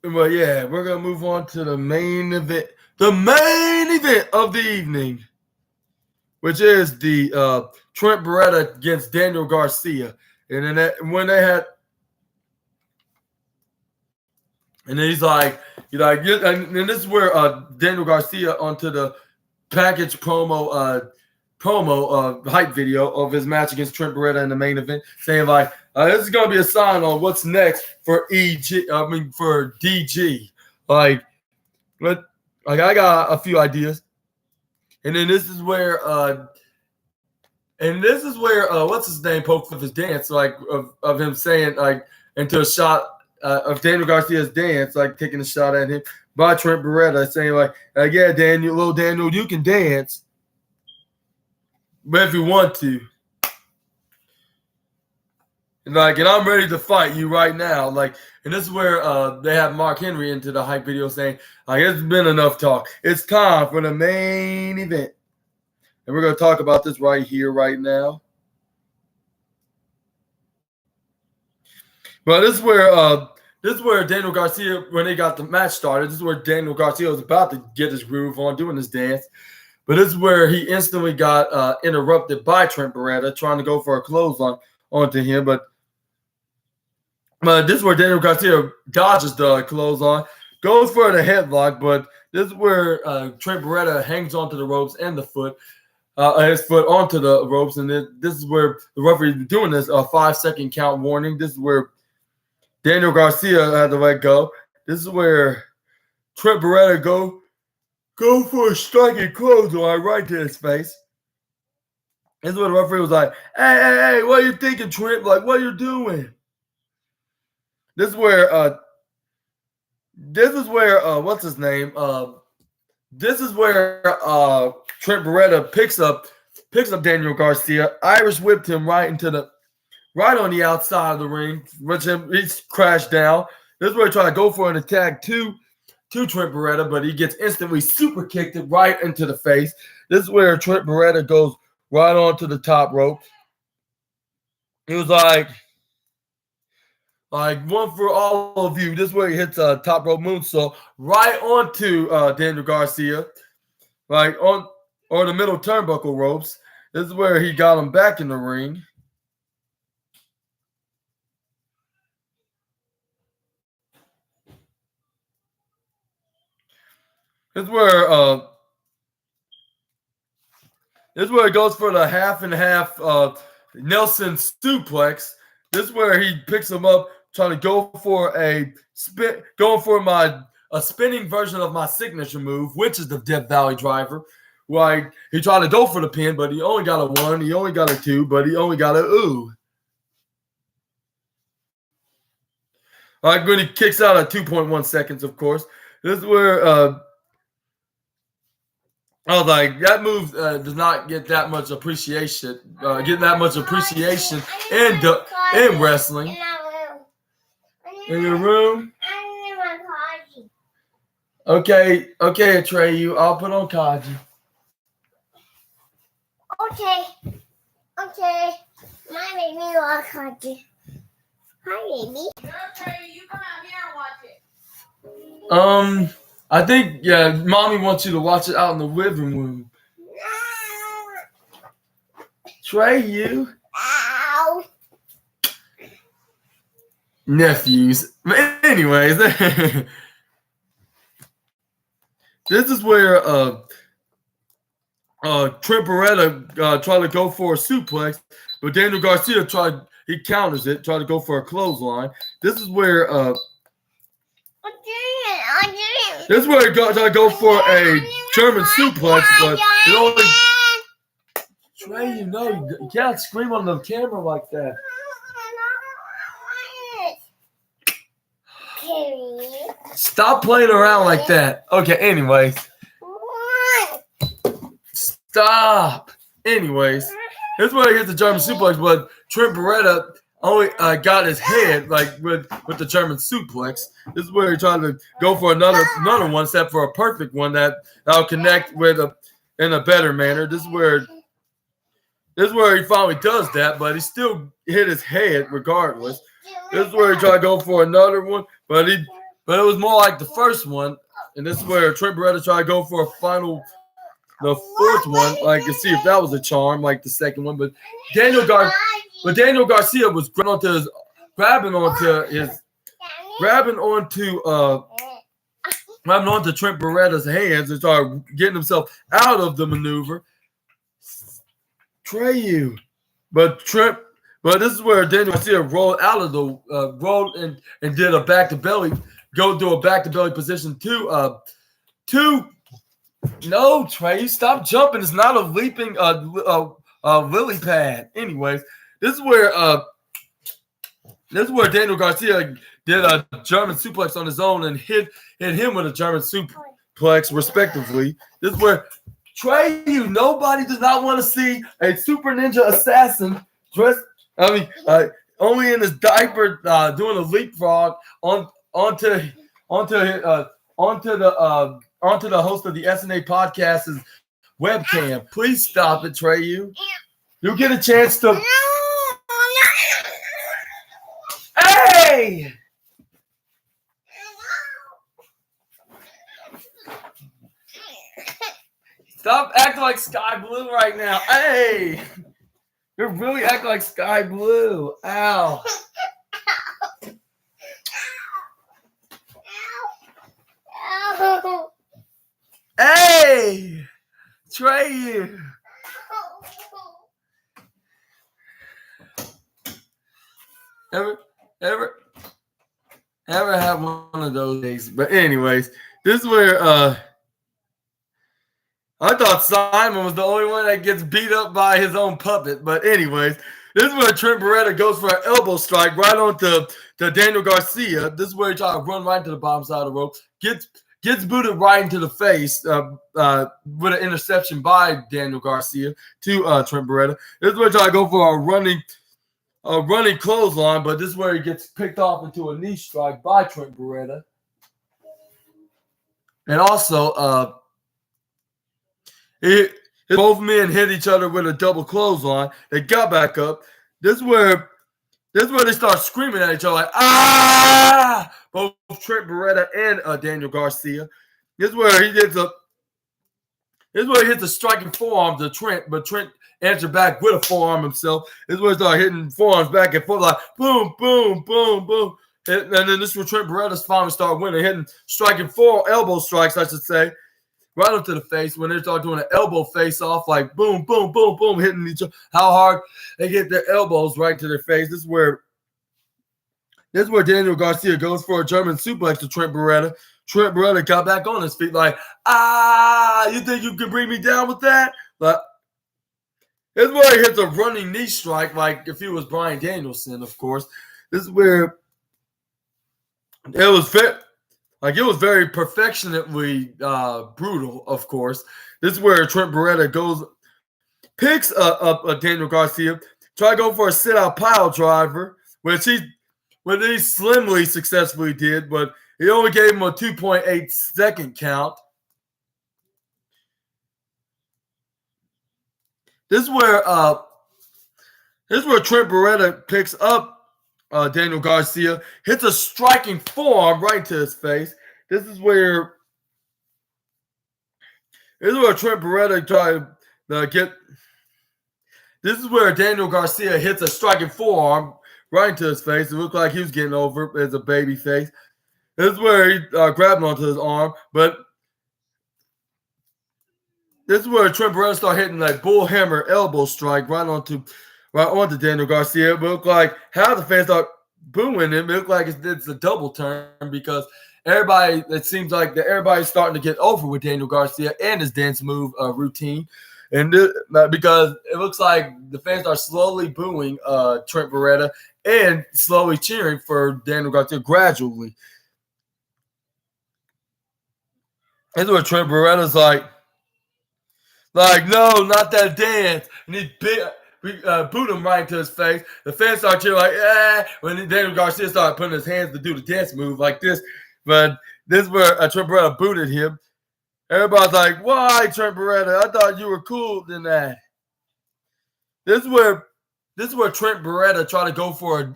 [SPEAKER 1] well, yeah, we're going to move on to the main event. The main event of the evening, which is the Trent Beretta against Daniel Garcia. And then when they had, and then he's like, and this is where Daniel Garcia onto the package promo hype video of his match against Trent Beretta in the main event, saying like, this is gonna be a sign on what's next for for DG. Like I got a few ideas, and then this is where what's his name poked with his dance, like of him saying like into a shot of Daniel Garcia's dance, like taking a shot at him by Trent Beretta, saying like, yeah, little Daniel, you can dance, but if you want to. And I'm ready to fight you right now. And this is where they have Mark Henry into the hype video saying, it's been enough talk. It's time for the main event. And we're going to talk about this right here, right now. But this is where Daniel Garcia, when they got the match started, this is where Daniel Garcia was about to get his groove on, doing his dance. But this is where he instantly got interrupted by Trent Beretta, trying to go for a clothesline onto him. But this is where Daniel Garcia dodges the clothesline, goes for the headlock, but this is where Trent Beretta hangs onto the ropes and his foot onto the ropes. And this is where the referee is doing this 5-second count warning. This is where Daniel Garcia had to let go. This is where Trent Beretta go for a striking clothesline right to his face. This is where the referee was like, hey, what are you thinking, Trent? Like, what are you doing? This is where what's his name? This is where Trent Beretta picks up Daniel Garcia, Irish whipped him right on the outside of the ring, which he's crashed down. This is where he tried to go for an attack to Trent Beretta, but he gets instantly super kicked it right into the face. This is where Trent Beretta goes right onto the top rope. He was like one for all of you. This is where he hits a top rope moonsault right onto Daniel Garcia, on the middle turnbuckle ropes. This is where he got him back in the ring. This is where it goes for the half and half Nelson suplex. This is where he picks him up, trying to go for a spinning version of my signature move, which is the Death Valley Driver. He tried to go for the pin, but he only got a 1, he only got a 2, but he only got a ooh. When he kicks out at 2.1 seconds, of course. This is where I was like, that move does not get that much appreciation. In wrestling. In your room? Okay, Atreyu, I'll put on Kaji.
[SPEAKER 3] Okay. My baby loves Kaji. Hi, baby.
[SPEAKER 2] Atreyu, you come out here and watch it.
[SPEAKER 1] I think, Mommy wants you to watch it out in the living room. Atreyu.
[SPEAKER 3] Ow.
[SPEAKER 1] Nephews. Anyways, this is where Trent Beretta tried to go for a suplex, but Daniel Garcia he counters it, tried to go for a clothesline. This is where he tried to go for a German suplex, but it only. Trey, you can't scream on the camera like that. Stop playing around like that. Okay, anyways. Stop. Anyways, here's where he hits the German suplex, but Trent Beretta only got his head with the German suplex. This is where he tried to go for another one, except for a perfect one that'll connect in a better manner. This is where he finally does that, but he still hit his head regardless. This is where he tried to go for another one, but it was more like the first one. And this is where Trent Beretta tried to go for the fourth one, to see if that was a charm, like the second one. But Daniel Garcia was grabbing onto Trent Beretta's hands and started getting himself out of the maneuver. But this is where Daniel Garcia rolled out of the rolled and did a back to belly, go do a back to belly position to no, Trey, stop jumping. It's not a leaping lily pad. Anyways, this is where Daniel Garcia did a German suplex on his own and hit him with a German suplex, respectively. This is where Trey, nobody does not want to see a super ninja assassin dressed. Only in his diaper, doing a leapfrog onto the host of the SNA podcast's webcam. Please stop it, Trey. You'll get a chance to. Hey! Stop acting like Sky Blue right now. Hey! You're really acting like Sky Blue. Ow. Hey! Trey! Ever have one of those days? But anyways, this is where I thought Simon was the only one that gets beat up by his own puppet. But anyways, this is where Trent Beretta goes for an elbow strike right onto Daniel Garcia. This is where he tries to run right to the bottom side of the rope. Gets booted right into the face with an interception by Daniel Garcia to Trent Beretta. This is where he tries to go for a running clothesline, but this is where he gets picked off into a knee strike by Trent Beretta. And also, both men hit each other with a double clothesline. They got back up. This is where they start screaming at each other like, ah! Both Trent Beretta and Daniel Garcia. This is where he hits a striking forearm to Trent, but Trent answered back with a forearm himself. This is where he started hitting forearms back and forth like boom, boom, boom, boom. And then this is where Trent Beretta's finally started winning, striking 4 elbow strikes, I should say, right up to the face when they start doing an elbow face off, like boom, boom, boom, boom, hitting each other. How hard they get their elbows right to their face. This is where Daniel Garcia goes for a German suplex to Trent Beretta. Trent Beretta got back on his feet like, you think you can bring me down with that? But this is where he hits a running knee strike, like if he was Bryan Danielson, of course. This is where it was very perfectionately brutal, of course. This is where Trent Beretta picks up Daniel Garcia, try to go for a sit-out pile driver, which he slimly successfully did, but he only gave him a 2.8 second count. This is where Trent Beretta picks up Daniel Garcia, hits a striking forearm right to his face. This is where Trent Beretta tried to get. This is where Daniel Garcia hits a striking forearm right into his face. It looked like he was getting over as a baby face. This is where he grabbed onto his arm, but this is where Trent Beretta start hitting like bull hammer elbow strike right onto Daniel Garcia. It looked like how the fans start booing him. It looked like it's a double turn because it seems like everybody's starting to get over with Daniel Garcia and his dance move routine. And because it looks like the fans are slowly booing Trent Beretta and slowly cheering for Daniel Garcia gradually. This is what Trent Beretta's like, no, not that dance. And he boot him right into his face. The fans start cheering like, when Daniel Garcia started putting his hands to do the dance move like this. But this is where Trent Beretta booted him. Everybody's like, why, Trent Beretta? I thought you were cooler than that. This is where Trent Beretta tried to go for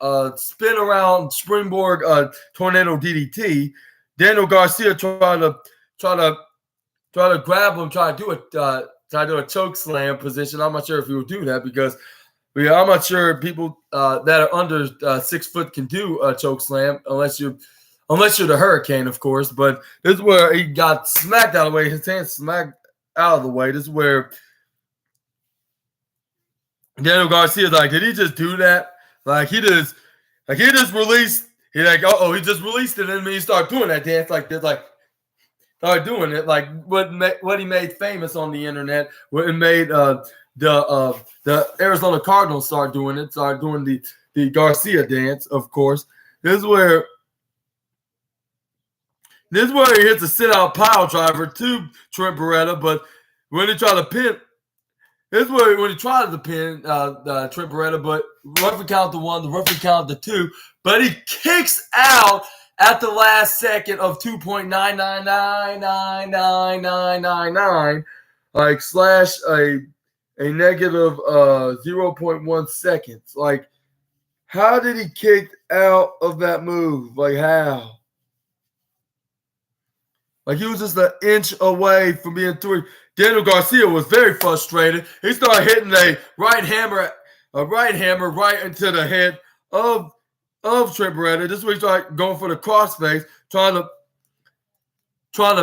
[SPEAKER 1] a spin around springboard tornado DDT. Daniel Garcia tried to grab him, try to do a choke slam position. I'm not sure if he would do that because I'm not sure people that are under 6 foot can do a choke slam unless you're the Hurricane, of course. But this is where he got smacked out of the way. His hands smacked out of the way. This is where Daniel Garcia is like, did he just do that? Like he just released. He just released it, and then he started doing that dance like this, like started doing it like what he made famous on the internet. What it made the Arizona Cardinals started doing the Garcia dance, of course. This is where he hits a sit-out pile driver to Trent Beretta, but when he tried to pin, this is where when he tried to pin Trent Beretta, but referee counted the 1, the referee counted the 2, but he kicks out at the last second of 2.9999999, like slash a negative 0.1 seconds. Like, how did he kick out of that move? Like, how? Like, he was just an inch away from being 3. Daniel Garcia was very frustrated. He started hitting a right hammer right into the head of Trent Beretta. This week, started going for the crossface, trying to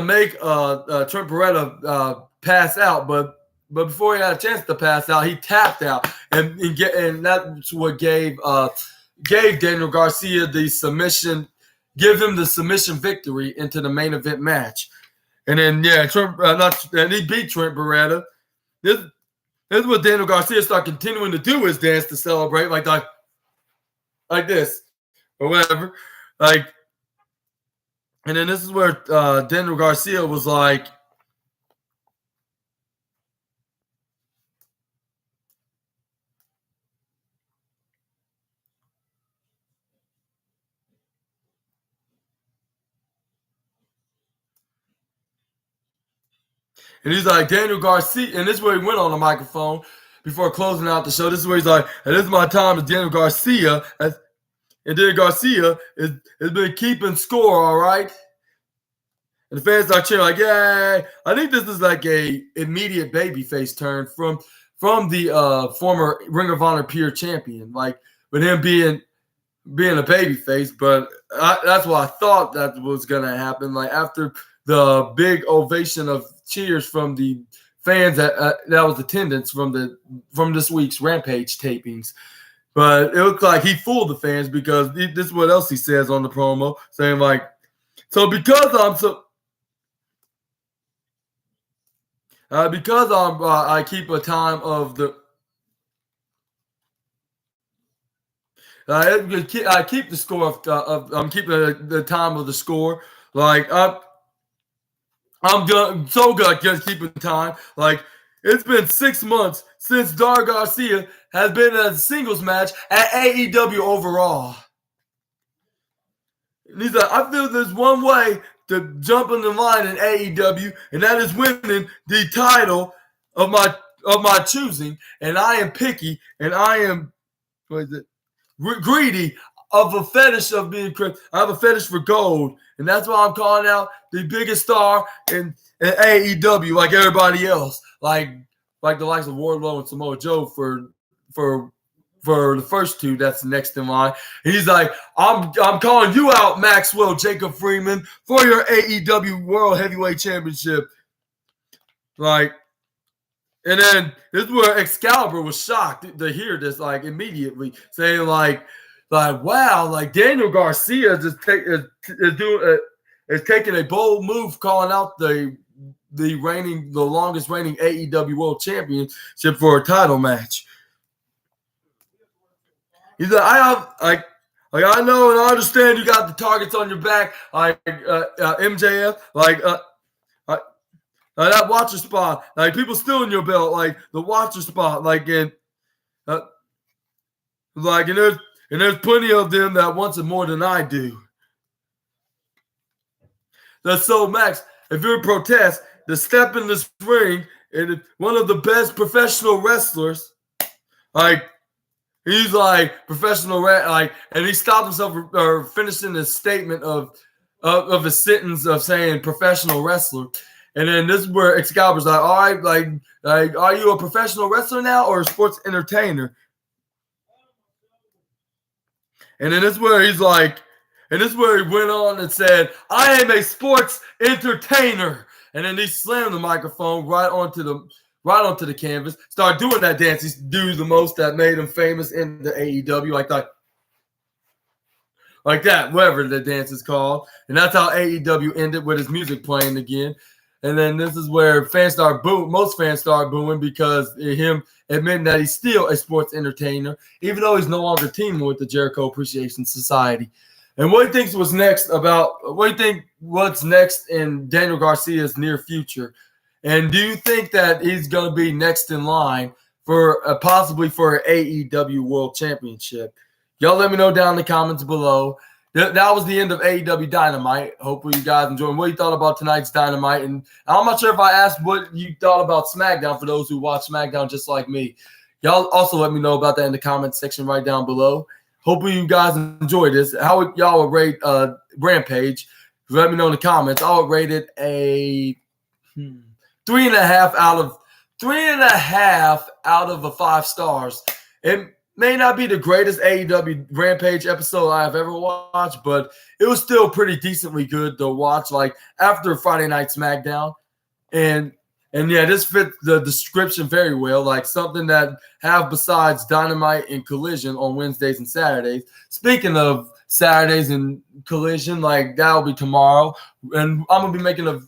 [SPEAKER 1] make Trent Beretta pass out, but before he had a chance to pass out, he tapped out, and that's what gave Daniel Garcia the submission. Give him the submission victory into the main event match. And then, and he beat Trent Beretta. This is what Daniel Garcia started continuing to do his dance to celebrate, like this or whatever. And then this is where Daniel Garcia was like, and he's like, Daniel Garcia, and this is where he went on the microphone before closing out the show. This is where he's like, and this is my time as Daniel Garcia. And Daniel Garcia has been keeping score, all right? And the fans start cheering like, yay. I think this is like a immediate babyface turn from the former Ring of Honor peer champion, like with him being a babyface. But that's what I thought that was going to happen. Like after the big ovation of cheers from the fans that was attendance from this week's Rampage tapings. But it looked like he fooled the fans because this is what else he says on the promo, saying like, so because I keep a time of the I keep the score of I'm keeping the time of the score. Like I'm so good at just keeping time. Like it's been 6 months since Dar Garcia has been in a singles match at AEW overall. And he's like, I feel there's one way to jump in the line in AEW, and that is winning the title of my choosing. And I am picky, and I am greedy of a fetish of being. I have a fetish for gold, and that's why I'm calling out the biggest star in AEW, like everybody else, like the likes of Wardlow and Samoa Joe for the first two. That's next in line. And he's like, I'm calling you out, Maxwell Jacob Freeman, for your AEW World Heavyweight Championship. Like, and then this is where Excalibur was shocked to hear this, like immediately saying, like wow, like Daniel Garcia is taking a bold move, calling out the longest reigning AEW World Championship for a title match. He's like, I know and I understand you got the targets on your back, like MJF, that watcher spot, like people stealing your belt, like the watcher spot, and there's plenty of them that wants it more than I do. That's so Max. If you're in protest, to step in this ring and one of the best professional wrestlers, like he's like professional, and he stopped himself or finishing his statement of his sentence of saying professional wrestler. And then this is where Excalibur's like, all right, like, are you a professional wrestler now or a sports entertainer? And then this is where he's like, and this is where he went on and said, I am a sports entertainer. And then he slammed the microphone right onto the canvas, started doing that dance he do the most that made him famous in the AEW, like that, whatever the dance is called. And that's how AEW ended, with his music playing again. And then this is where most fans start booing because of him admitting that he's still a sports entertainer, even though he's no longer teaming with the Jericho Appreciation Society. And what do you think what's next in Daniel Garcia's near future? And do you think that he's going to be next in line for possibly for an AEW World Championship? Y'all let me know down in the comments below. That was the end of AEW Dynamite. Hopefully you guys enjoyed what you thought about tonight's Dynamite. And I'm not sure if I asked what you thought about SmackDown for those who watch SmackDown just like me. Y'all also let me know about that in the comments section right down below. Hopefully you guys enjoyed this. How y'all would rate Rampage? Let me know in the comments. I would rate it a 3.5 out of 5 stars. It may not be the greatest AEW Rampage episode I've ever watched, but it was still pretty decently good to watch, like after Friday Night SmackDown. And yeah, this fit the description very well, like something that have besides Dynamite and Collision on Wednesdays and Saturdays. Speaking of Saturdays and Collision, like that'll be tomorrow. And I'm going to be making a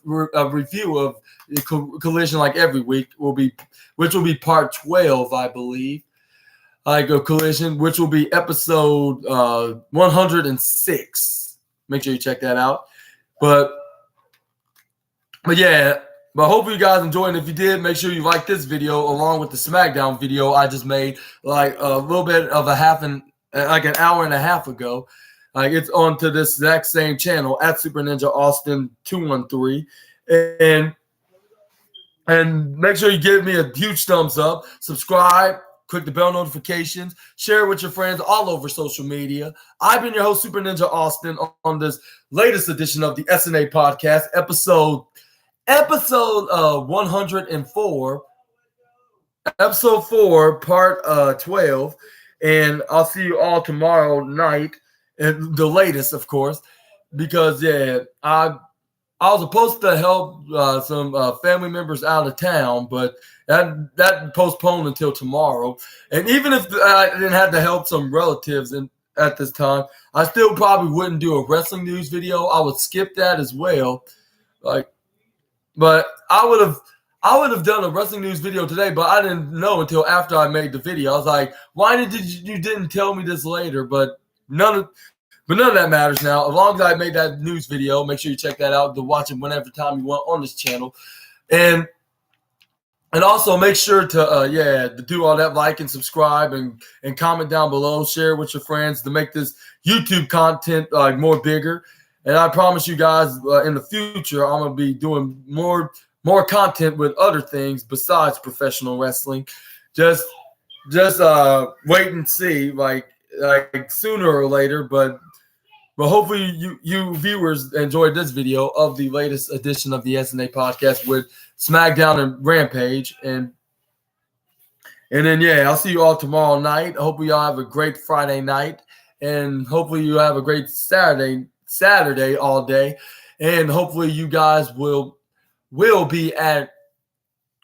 [SPEAKER 1] review of Collision like every week, which will be part 12, I believe. Like a Collision, which will be episode 106. Make sure you check that out. But yeah, but hopefully you guys enjoyed. And if you did, make sure you like this video along with the SmackDown video I just made like a little bit of an hour and a half ago. Like it's onto this exact same channel at Super Ninja Austin 213. And make sure you give me a huge thumbs up, subscribe, click the bell notifications, share it with your friends all over social media. I've been your host, Super Ninja Austin, on this latest edition of the SNA podcast, episode 104, episode 4, part 12. And I'll see you all tomorrow night, and the latest, of course, because yeah, I was supposed to help some family members out of town, but that postponed until tomorrow. And even if I didn't have to help some relatives at this time, I still probably wouldn't do a wrestling news video. I would skip that as well. But I would have done a wrestling news video today, but I didn't know until after I made the video. I was like, why you didn't tell me this later? But none of that matters now. As long as I made that news video, make sure you check that out to watch it whenever time you want on this channel. And also make sure to do all that, like and subscribe and comment down below, share with your friends to make this YouTube content more bigger. And I promise you guys in the future, I'm going to be doing more content with other things besides professional wrestling. Just wait and see, like sooner or later, but hopefully you viewers enjoyed this video of the latest edition of the SNA podcast with SmackDown and Rampage. And then, yeah, I'll see you all tomorrow night. Hopefully y'all have a great Friday night. And hopefully you have a great Saturday all day. And hopefully you guys will be at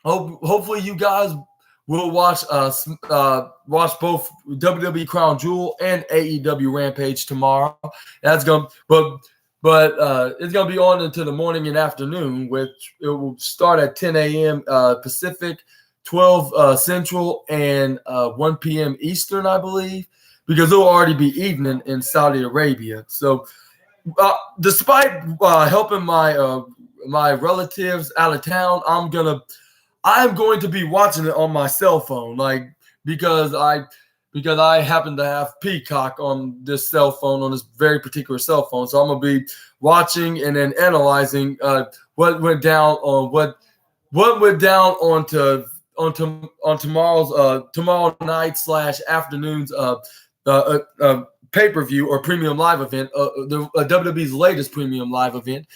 [SPEAKER 1] hopefully you guys will watch watch both WWE Crown Jewel and AEW Rampage tomorrow. That's gonna but it's gonna be on into the morning and afternoon, which it will start at 10 a.m. Pacific, 12 Central, and 1 p.m. Eastern, I believe, because it will already be evening in Saudi Arabia. So, despite helping my relatives out of town, I'm going to be watching it on my cell phone, like because I happen to have Peacock on this cell phone, on this very particular cell phone. So I'm gonna be watching and then analyzing what went down what went down on tomorrow's tomorrow night / afternoon's pay-per-view or premium live event, the WWE's latest premium live event.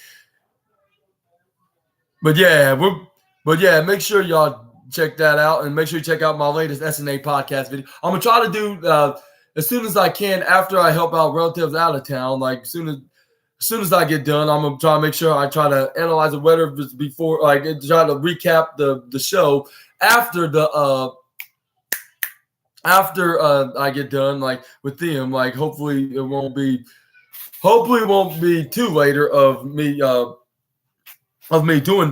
[SPEAKER 1] But yeah, make sure y'all check that out, and make sure you check out my latest SNA podcast video. I'm gonna try to do as soon as I can after I help out relatives out of town. Like as soon as I get done, I'm gonna try to make sure I try to analyze it, whether it's before, like try to recap the show after I get done, like with them. Like hopefully it won't be too later of me doing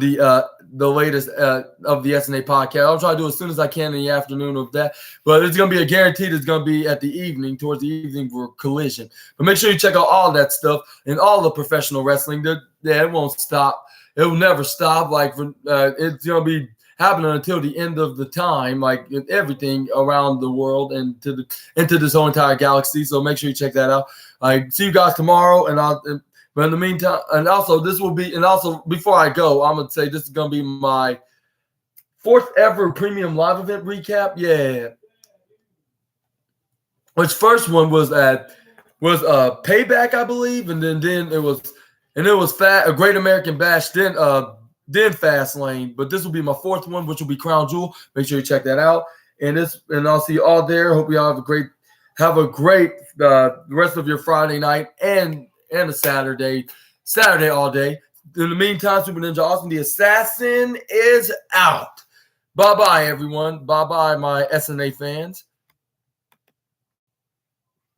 [SPEAKER 1] the latest of the SNA podcast. I'll try to do it as soon as I can in the afternoon of that. But it's going to be guaranteed it's going to be at the evening, towards the evening for Collision. But make sure you check out all that stuff and all the professional wrestling. It won't stop. It will never stop. Like it's going to be happening until the end of the time, like everything around the world and into this whole entire galaxy. So make sure you check that out. See you guys tomorrow, but in the meantime, and also before I go, I'm gonna say this is gonna be my 4th ever premium live event recap. Yeah, which first one was Payback, I believe, and then it was a Great American Bash, then Fastlane. But this will be my 4th one, which will be Crown Jewel. Make sure you check that out, and I'll see you all there. Hope you all have a great rest of your Friday night and a Saturday all day. In the meantime, Super Ninja Austin, the Assassin, is out. Bye-bye, everyone. Bye-bye, my SNA fans.